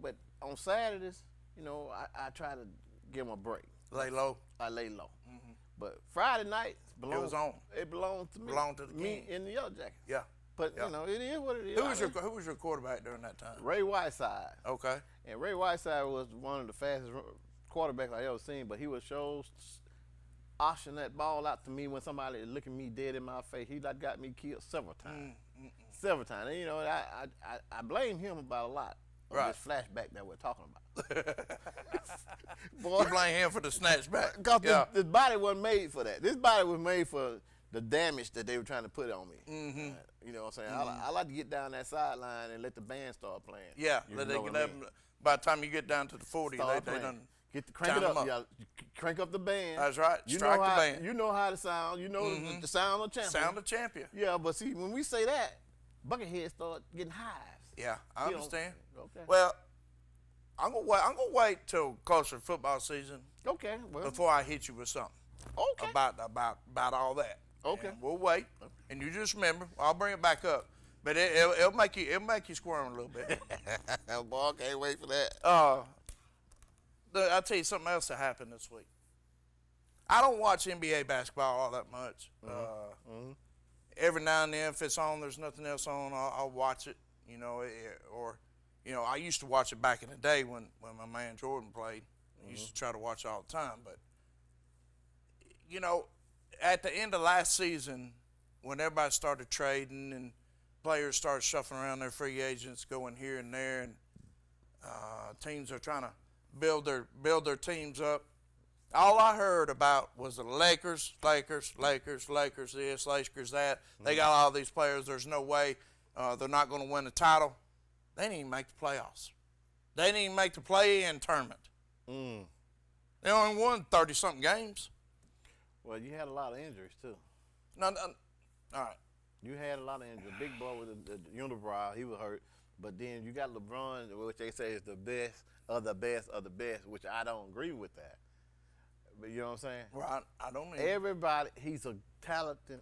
But on Saturdays, I try to give them a break. Lay low. I lay low. Mm-hmm. But Friday night, it was on. It belonged to me. Belonged to the me King. in the Yellow Jackets. Yeah. But yeah. It is what it is. Who was your quarterback during that time? Ray Whiteside. Okay. And Ray Whiteside was one of the fastest quarterbacks I ever seen. But he was oshing that ball out to me when somebody looking me dead in my face. He got me killed several times. Several times. And, I blame him about a lot. Right. This flashback that we're talking about. Boy, you blame him for the snatchback. Because this body wasn't made for that. This body was made for the damage that they were trying to put on me. Mm-hmm. You know what I'm saying? I like to get down that sideline and let the band start playing. Yeah, let they get up. By the time you get down to the 40, they done crank it up. You crank up the band. That's right. Strike the band. You know how to sound. You know the sound of champion. Sound of champion. Yeah, but see, when we say that, Buckethead start getting hives. Yeah, I understand. Okay. Well, I'm gonna wait till closer to football season. Okay. Well, before I hit you with something. Okay. About all that. Okay. And we'll wait, and you just remember, I'll bring it back up, but it'll make you squirm a little bit. Boy, I can't wait for that. I'll tell you something else that happened this week. I don't watch NBA basketball all that much. Every now and then, if it's on, there's nothing else on, I'll watch it. I used to watch it back in the day when my man Jordan played. I used to try to watch it all the time, but at the end of last season, when everybody started trading and players started shuffling around their free agents, going here and there, and teams are trying to build their teams up, all I heard about was the Lakers this, Lakers that. They got all these players. There's no way they're not going to win the title. They didn't even make the playoffs. They didn't even make the play-in tournament. They only won 30-something games. Well, you had a lot of injuries, too. No, all right. You had a lot of injuries. Big boy with the unibrow, he was hurt. But then you got LeBron, which they say is the best of the best of the best, which I don't agree with that. But you know what I'm saying? Well, I don't either. Everybody, he's a talented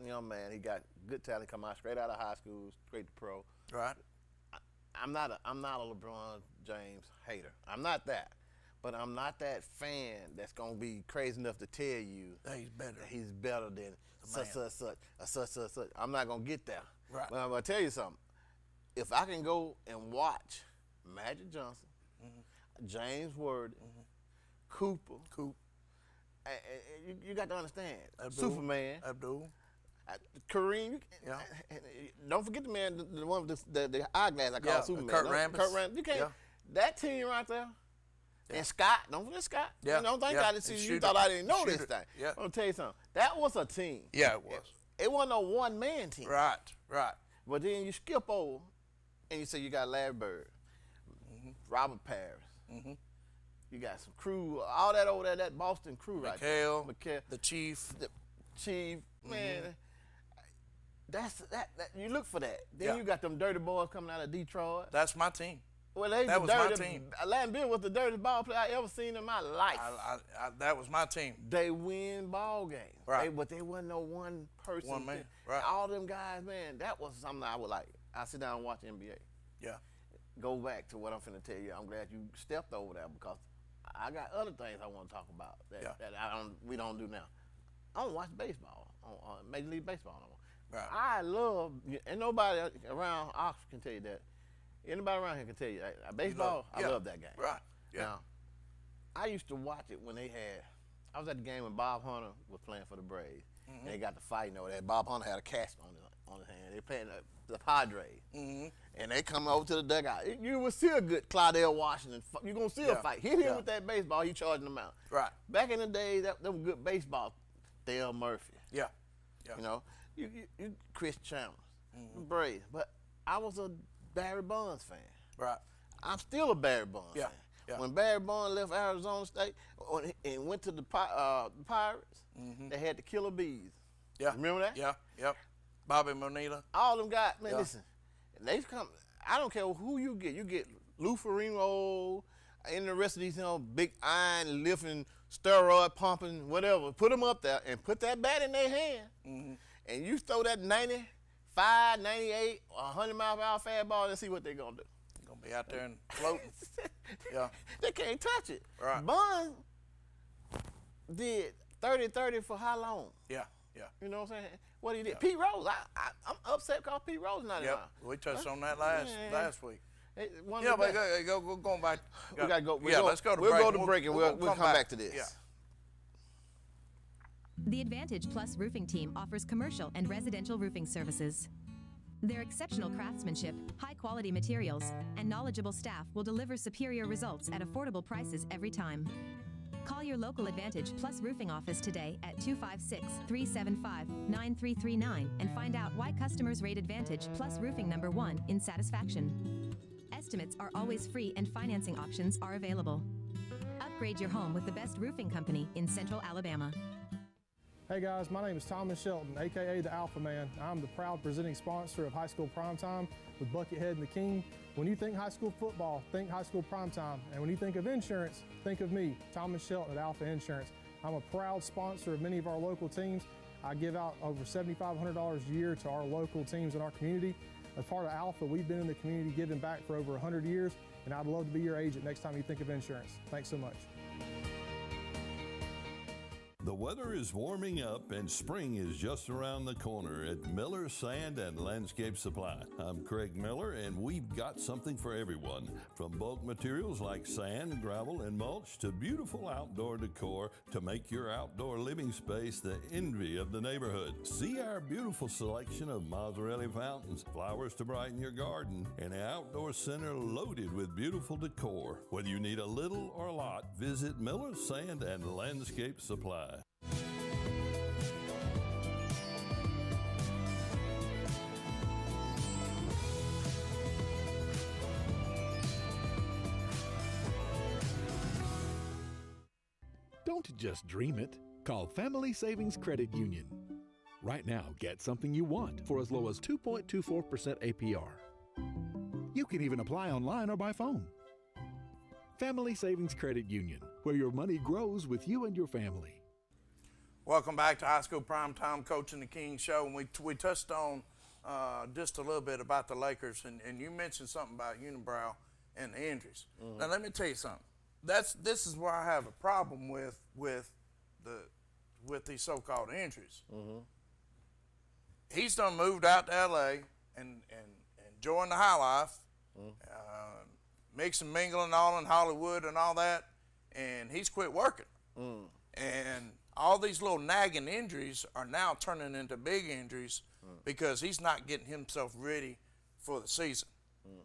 young man. He got good talent, come out straight out of high school, straight to pro. Right. I'm not a LeBron James hater. I'm not that. But I'm not that fan that's going to be crazy enough to tell you that he's better than such. I'm not going to get there. Right. But I'm going to tell you something. If I can go and watch Magic Johnson, James Worthy, Cooper, you got to understand. Superman. Abdul. Kareem. Yeah. Don't forget the man, the one with the eyeglass I call Superman. Kurt Rambis. You can't. That team right there. Yeah. And Scott, don't forget Scott. Yeah. Don't think I didn't see you thought I didn't know this thing. Yeah. I'm gonna tell you something. That was a team. Yeah, it was. It wasn't a one-man team. Right. But then you skip over and you say you got Larry Bird, Robert Parrish. You got some crew, all that over there, that Boston crew right there. McHale, the Chief. Man. That's that. You look for that. Then you got them dirty boys coming out of Detroit. That's my team. Well, that was my team. Larry Bird was the dirtiest ball player I ever seen in my life. That was my team. They win ball games. Right. But they wasn't no one person. One man. Right. All them guys, man, that was something I would like. I sit down and watch NBA. Yeah. Go back to what I'm finna tell you. I'm glad you stepped over there because I got other things I want to talk about that we don't do now. I don't watch baseball on Major League Baseball no more. Right. I love, and nobody around Oxford can tell you that. Anybody around here can tell you, baseball, I love that game. Right. Yeah. Now, I used to watch it when I was at the game when Bob Hunter was playing for the Braves. and they got to fighting over that. Bob Hunter had a cast on his hand. They playing the Padres, and they come over to the dugout. You will see a good Claudell Washington. You're gonna see a fight. Hit him with that baseball. He charging them out. Right. Back in the day, that was good baseball. Dale Murphy. Yeah. You know, you Chris Chalmers, Braves. But I was a Barry Bonds fan. Right. I'm still a Barry Bonds fan. Yeah. When Barry Bonds left Arizona State and went to the Pirates, they had the Killer Bees. Yeah. Remember that? Yeah. Yep. Bobby Moneta. All them guys, man, listen, they come, I don't care who you get. You get Lou Ferrigno and the rest of these, big iron lifting, steroid pumping, whatever. Put them up there and put that bat in their hand, and you throw that 95, 98, 100-mile-per-hour fastball and see what they're going to do. Going to be out there and floating. They can't touch it. Right. Bonds did 30-30 for how long? Yeah. You know what I'm saying? What he did. Pete Rose, I'm upset because Pete Rose not in line. We touched on that last week. But going back. We got to go. Let's go to break. We'll go to break and we'll come back to this. Yeah. The Advantage Plus Roofing Team offers commercial and residential roofing services. Their exceptional craftsmanship, high-quality materials, and knowledgeable staff will deliver superior results at affordable prices every time. Call your local Advantage Plus Roofing office today at 256-375-9339 and find out why customers rate Advantage Plus Roofing #1 in satisfaction. Estimates are always free and financing options are available. Upgrade your home with the best roofing company in Central Alabama. Hey guys, my name is Thomas Shelton, aka the Alpha Man. I'm the proud presenting sponsor of High School Primetime with Buckethead and the King. When you think high school football, think High School Primetime. And when you think of insurance, think of me, Thomas Shelton at Alpha Insurance. I'm a proud sponsor of many of our local teams. I give out over $7,500 a year to our local teams in our community. As part of Alpha, we've been in the community giving back for over 100 years, and I'd love to be your agent next time you think of insurance. Thanks so much. The weather is warming up and spring is just around the corner at Miller Sand and Landscape Supply. I'm Craig Miller and we've got something for everyone. From bulk materials like sand, gravel, and mulch to beautiful outdoor decor to make your outdoor living space the envy of the neighborhood. See our beautiful selection of Mazzarelli fountains, flowers to brighten your garden, and an outdoor center loaded with beautiful decor. Whether you need a little or a lot, visit Miller Sand and Landscape Supply. Don't just dream it. Call Family Savings Credit Union. Right now, get something you want for as low as 2.24% APR. You can even apply online or by phone. Family Savings Credit Union, where your money grows with you and your family. Welcome back to High School Primetime Coach and the King Show. And we touched on just a little bit about the Lakers, and you mentioned something about Unibrow and the injuries. Now, let me tell you something. This is where I have a problem with these so-called injuries. He's done moved out to L.A. and joined the high life, mixing, mingling all in Hollywood and all that, and he's quit working. And all these little nagging injuries are now turning into big injuries because he's not getting himself ready for the season.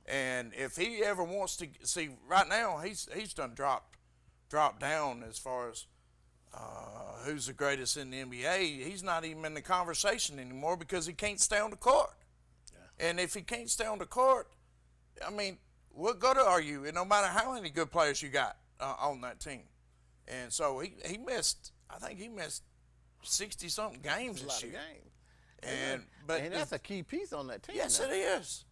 And if he ever wants to see, right now he's done dropped down as far as who's the greatest in the NBA. He's not even in the conversation anymore because he can't stay on the court. And if he can't stay on the court, I mean, what good are you? And no matter how many good players you got on that team. And so he missed, I think he missed 60-something games this year. And that's a key piece on that team. Yes, now. It is.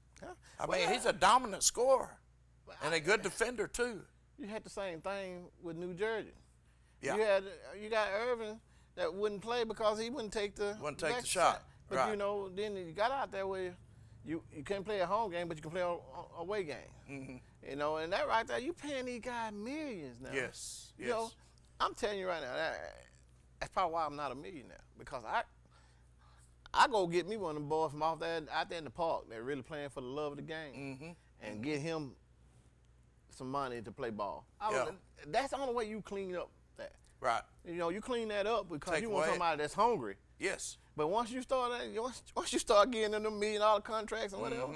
I mean, he's a dominant scorer and a good defender too. You had the same thing with New Jersey. Yeah. You got Irvin that wouldn't play because he wouldn't take the shot. But right. you know, then you got out there where you can't play a home game, but you can play a away game. You know, and that right there, you paying these guys millions now. Yes. You know, I'm telling you right now, that's probably why I'm not a millionaire, because I go get me one of them boys from out there in the park that really playing for the love of the game and get him some money to play ball. That's the only way you clean up that. Right. You know, you clean that up because Take you want away. somebody that's hungry Yes. But once you start getting in them $1 million contracts and whatever,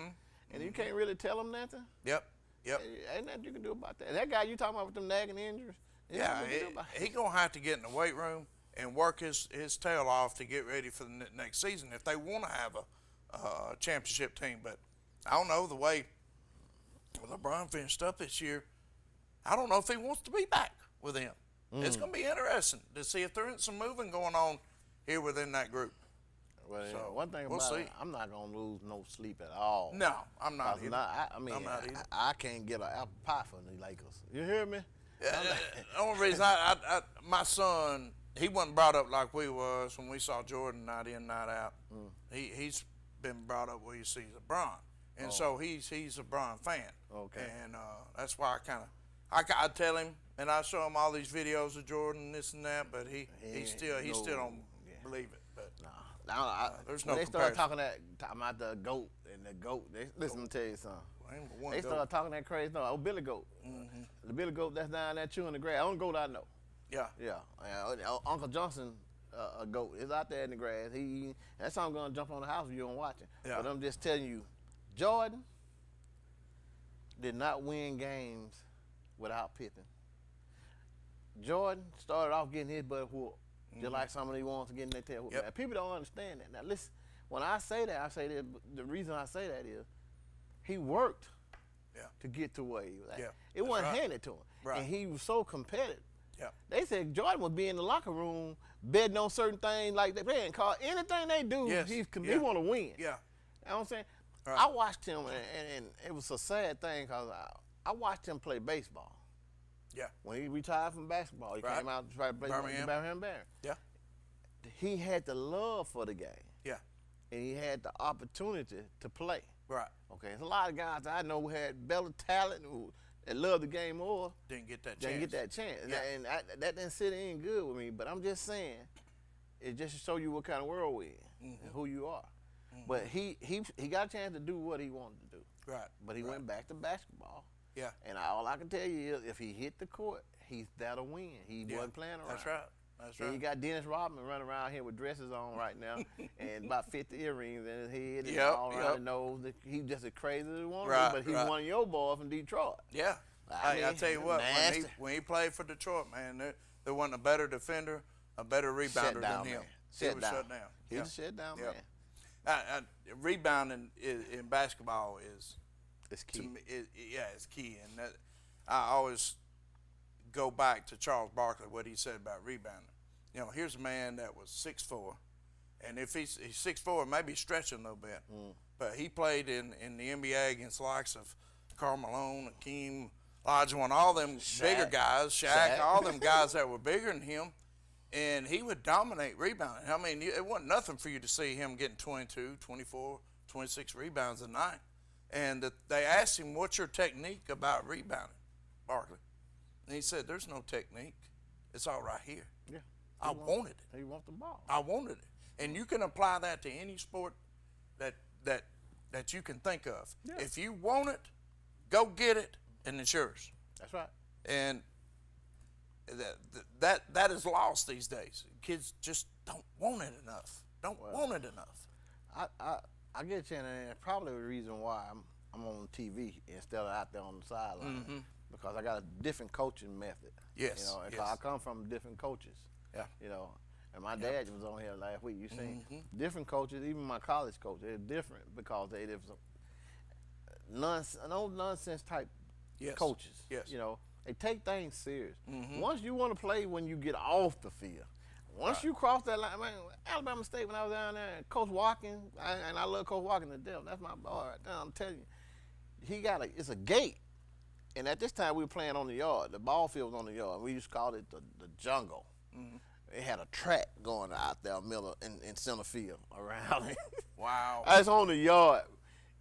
and you can't really tell them nothing. Yep. Ain't nothing you can do about that. That guy you talking about with them nagging injuries. He gonna have to get in the weight room and work his tail off to get ready for the next season if they want to have a championship team. But I don't know the way LeBron finished up this year. I don't know if he wants to be back with him. It's gonna be interesting to see if there's some moving going on here within that group. Well, So, one thing we'll about see. it, I'm not gonna lose no sleep at all. No, I'm not either. I'm not either. I can't get an apple pie from the Lakers. You hear me? The only reason my son, he wasn't brought up like we was when we saw Jordan night in, night out. He's been brought up where he sees LeBron, and so he's a LeBron fan. Okay. And that's why I tell him, and I show him all these videos of Jordan, this and that, but he still don't believe it. But there's no they comparison. started talking about the GOAT and the GOAT. Listen, let me tell you something. They started talking that crazy stuff. Oh, Billy Goat. The Billy Goat that's down there chewing the grass. Only goat I know. Yeah. Uncle Johnson, a goat, is out there in the grass. That's how I'm gonna jump on the house if you don't watch it. Yeah. But I'm just telling you, Jordan did not win games without Pippen. Jordan started off getting his butt whooped, just like some of these ones getting their tail whooped. Yep. Now, people don't understand that. Now listen, when I say that, the reason I say that is he worked to get to where he was at. Yeah. It wasn't right. handed to him. Right. And he was so competitive. Yeah. They said Jordan would be in the locker room betting on certain things like that. They didn't call anything they do, Yes. he Yeah. want to win. Yeah. You know what I'm saying? Right. I watched him, and it was a sad thing because I watched him play baseball. Yeah. When he retired from basketball, he Right. came out to try to play Birmingham. Barron. Yeah. He had the love for the game. Yeah. And he had the opportunity to play. Right. Okay, there's a lot of guys I know who had better talent and loved the game more. Didn't get that chance. Yeah. And that didn't sit in good with me. But I'm just saying, it just to show you what kind of world we're in and who you are. But he got a chance to do what he wanted to do. Right. But he went back to basketball. Yeah. And all I can tell you is, if he hit the court, he's that'll win. He wasn't playing around. That's right. That's right. And you got Dennis Rodman running around here with dresses on right now and about 50 earrings in his head and all around his nose. He's just as crazy as he wants to be, but he's one of your boys from Detroit. Yeah. I tell you what, when he played for Detroit, man, there wasn't a better defender, a better rebounder than him. He was shut down. He's a shut down man. Rebounding in basketball is key. To me, it's key. And that, I always go back to Charles Barkley, what he said about rebounding. You know, here's a man that was 6'4", and if he's 6'4", maybe stretching a little bit, but he played in the NBA against the likes of Karl Malone, Akeem Olajuwon, all them bigger guys, Shaq, all them guys that were bigger than him, and he would dominate rebounding. I mean, it wasn't nothing for you to see him getting 22, 24, 26 rebounds a night. And they asked him, what's your technique about rebounding, Barkley? And he said, there's no technique. It's all right here. Yeah. I wanted it. He wants the ball. I wanted it. And you can apply that to any sport that you can think of. Yeah. If you want it, go get it, and it's yours. That's right. And that is lost these days. Kids just don't want it enough. Want it enough. I get a chance, and probably the reason why I'm on TV instead of out there on the sideline, because I got a different coaching method. Yes. You know, because I come from different coaches. Yeah. You know, and my dad was on here last week. You seen different coaches, even my college coach, they're different because they're no nonsense type coaches. Yes. You know, they take things serious. Once you want to play, when you get off the field. Once you cross that line, man, Alabama State, when I was down there, Coach Watkins, and I love Coach Watkins to death. That's my boy right there. I'm telling you, it's a gate. And at this time, we were playing on the yard. The ball field was on the yard. We used to call it the jungle. It had a track going out there, Miller, in center field around it. Wow. It's on the yard.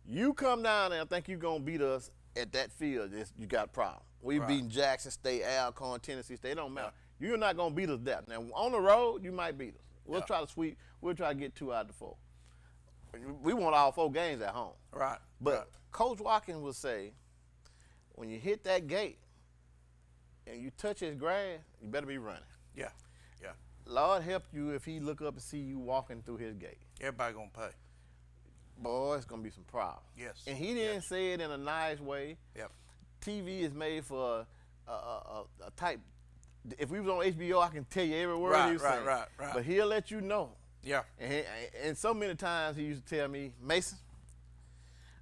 You come down there and think you're going to beat us at that field, you got a problem. We beating Jackson State, Alcorn, Tennessee State. It don't matter. You're not going to beat us there. Now, on the road, you might beat us. We'll try to sweep. We'll try to get 2 out of the 4. We want all 4 games at home. Right. But Coach Watkins would say, when you hit that gate and you touch his grass, you better be running. Yeah. Yeah. Lord help you if he look up and see you walking through his gate. Everybody gonna pay. Boy, it's gonna be some problems. Yes. And he didn't say it in a nice way. Yep. TV is made for a type. If we was on HBO, I can tell you every word he was saying. Right. But he'll let you know. Yeah. And so many times he used to tell me, Mason,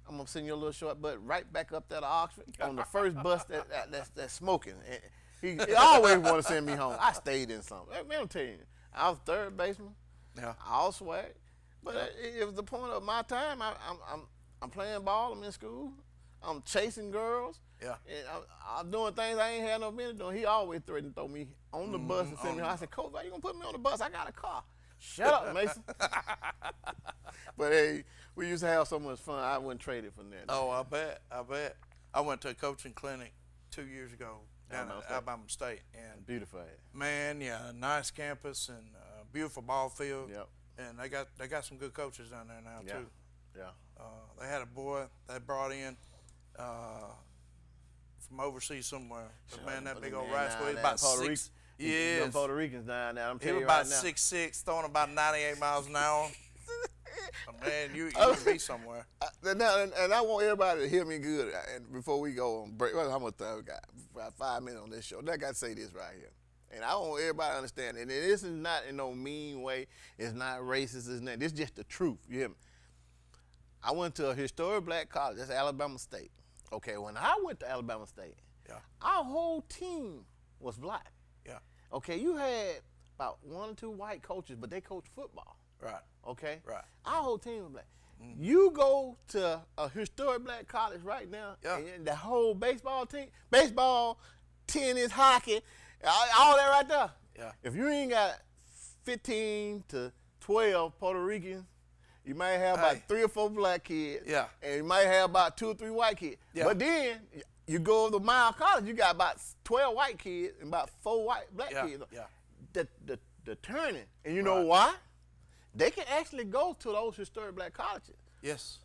I'm gonna send you a little short butt right back up there to Oxford on the first bus that's smoking. And he always want to send me home. I stayed in something. Man, I'm telling you, I was third baseman. Yeah. I was swag. But it was the point of my time. I'm playing ball. I'm in school. I'm chasing girls. Yeah. And I'm doing things I ain't had no business doing. He always threatened to throw me on the bus and send me home. I said, Coach, why you gonna put me on the bus? I got a car. Shut up, Mason. But hey, we used to have so much fun. I wouldn't trade it for that. Oh, I bet. I went to a coaching clinic 2 years ago down at Alabama State, and beautiful. Man, yeah, nice campus and beautiful ball field. Yep. And they got some good coaches down there now too. Yeah. They had a boy they brought in from overseas somewhere. But man, that big old rascal, he's about 6. Yes. Puerto Ricans down there. I'm he telling was you about right now. 6'6", throwing about 98 miles an hour. Man, you would be somewhere. And I want everybody to hear me good. And before we go on break, how much time we got? About 5 minutes on this show. I got to say this right here. And I want everybody to understand. And this is not in no mean way. It's not racist. It's not. This is just the truth. You hear me? I went to a historic black college. That's Alabama State. Okay, when I went to Alabama State, our whole team was black. Yeah. Okay, you had about 1 or 2 white coaches, but they coached football. Right. Okay? Right. Our whole team was black. You go to a historic black college right now, and the whole baseball team, tennis, hockey, all that right there. Yeah. If you ain't got 15 to 12 Puerto Ricans, you might have about 3 or 4 black kids. Yeah. And you might have about 2 or 3 white kids. Yeah. But then you go to Miles College, you got about 12 white kids and about 4 black kids. Yeah. The turning. And you know why? They can actually go to those historic black colleges. Yes.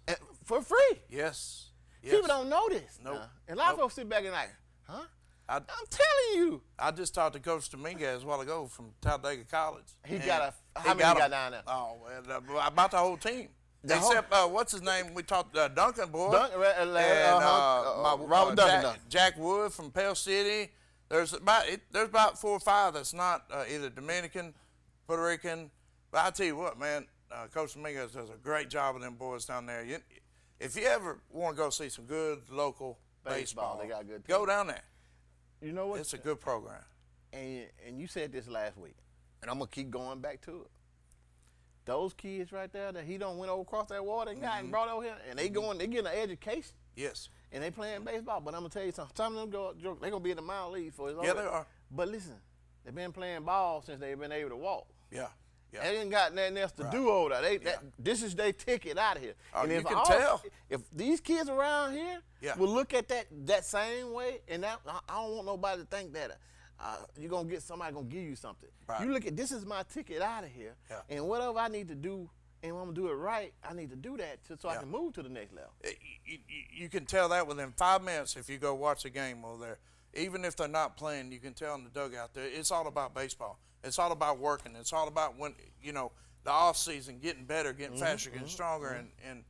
For free. Yes. People don't know this. Nope. And a lot of folks sit back and like, huh? I'm telling you. I just talked to Coach Dominguez a while ago from Talladega College. He got how many got down there? Oh, well, about the whole team. Except, what's his name? We talked Duncan, boy. Robert Duncan. Jack Wood from Pell City. There's about 4 or 5 that's not either Dominican, Puerto Rican. But I tell you what, man, Coach Dominguez does a great job with them boys down there. If you ever want to go see some good local baseball, they got good go down there. You know what? It's a good program. And you said this last week, and I'm gonna keep going back to it. Those kids right there that he don't went over across that water and got and brought over here, and they getting an education. Yes. And they playing baseball. But I'm gonna tell you something. Some of them they gonna be in the minor league for his they are. But listen, they've been playing ball since they've been able to walk. Yeah. They ain't got nothing else to do over there. This is their ticket out of here. And you can tell. If these kids around here will look at that same way, and I don't want nobody to think that you're going to get somebody going to give you something. Right. You look at this is my ticket out of here, and whatever I need to do, and I'm going to do it right, I need to do that so I can move to the next level. You can tell that within 5 minutes if you go watch a game over there. Even if they're not playing, you can tell in the dugout there. It's all about baseball. It's all about working. It's all about the off season, getting better, getting faster, getting stronger, and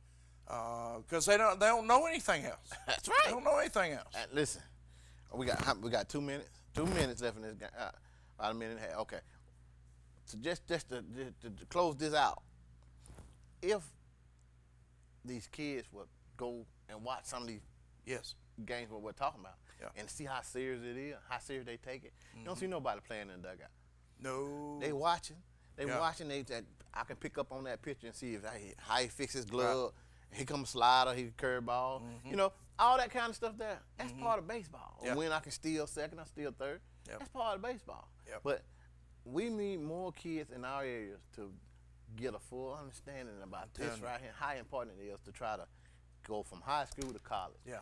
because they don't know anything else. That's right. They don't know anything else. Listen, we got 2 minutes. 2 minutes left in this game. About a minute and a half. Okay. So just to close this out, if these kids would go and watch some of these games what we're talking about, and see how serious it is, how serious they take it, you don't see nobody playing in the dugout. No. They watching. Watching. I can pick up on that picture and see how he fixes his glove. He comes slider, he curveball. All that kind of stuff there. That's part of baseball. When I can steal second, I steal third. That's part of baseball. But we need more kids in our areas to get a full understanding about this right here, how important it is to try to go from high school to college. Yeah.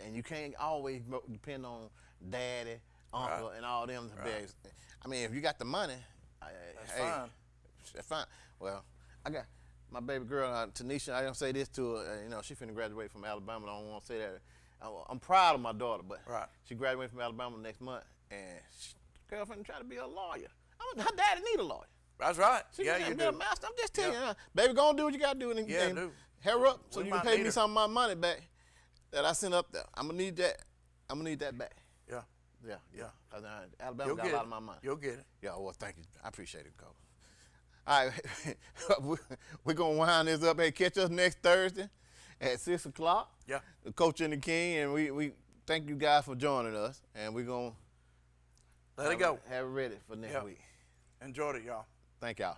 And you can't always depend on daddy, uncle, and all them. Right. I mean, if you got the money, fine. That's fine. Well, I got my baby girl, Tanisha. I don't say this to her. She finna graduate from Alabama. I don't want to say that. I'm proud of my daughter, but she graduated from Alabama next month, and girl finna try to be a lawyer. Her daddy need a lawyer. That's right. She Yeah, can you be a do. master. I'm just telling you, baby, go and do what you got to do and, Yeah, and do. hair up so We you can might pay need me her. some of my money back that I sent up there. I'm gonna need that. I'm gonna need that back. Yeah. Yeah. 'Cause, Alabama You'll got get a lot it. of my money. You'll get it. Yeah, well, thank you. I appreciate it, Coach. All right, we're going to wind this up. Hey, catch us next Thursday at 6 o'clock. Yeah. The Coach and the King, and we thank you guys for joining us, and we're going to Let it go. have it ready for next week. Enjoyed it, y'all. Thank y'all.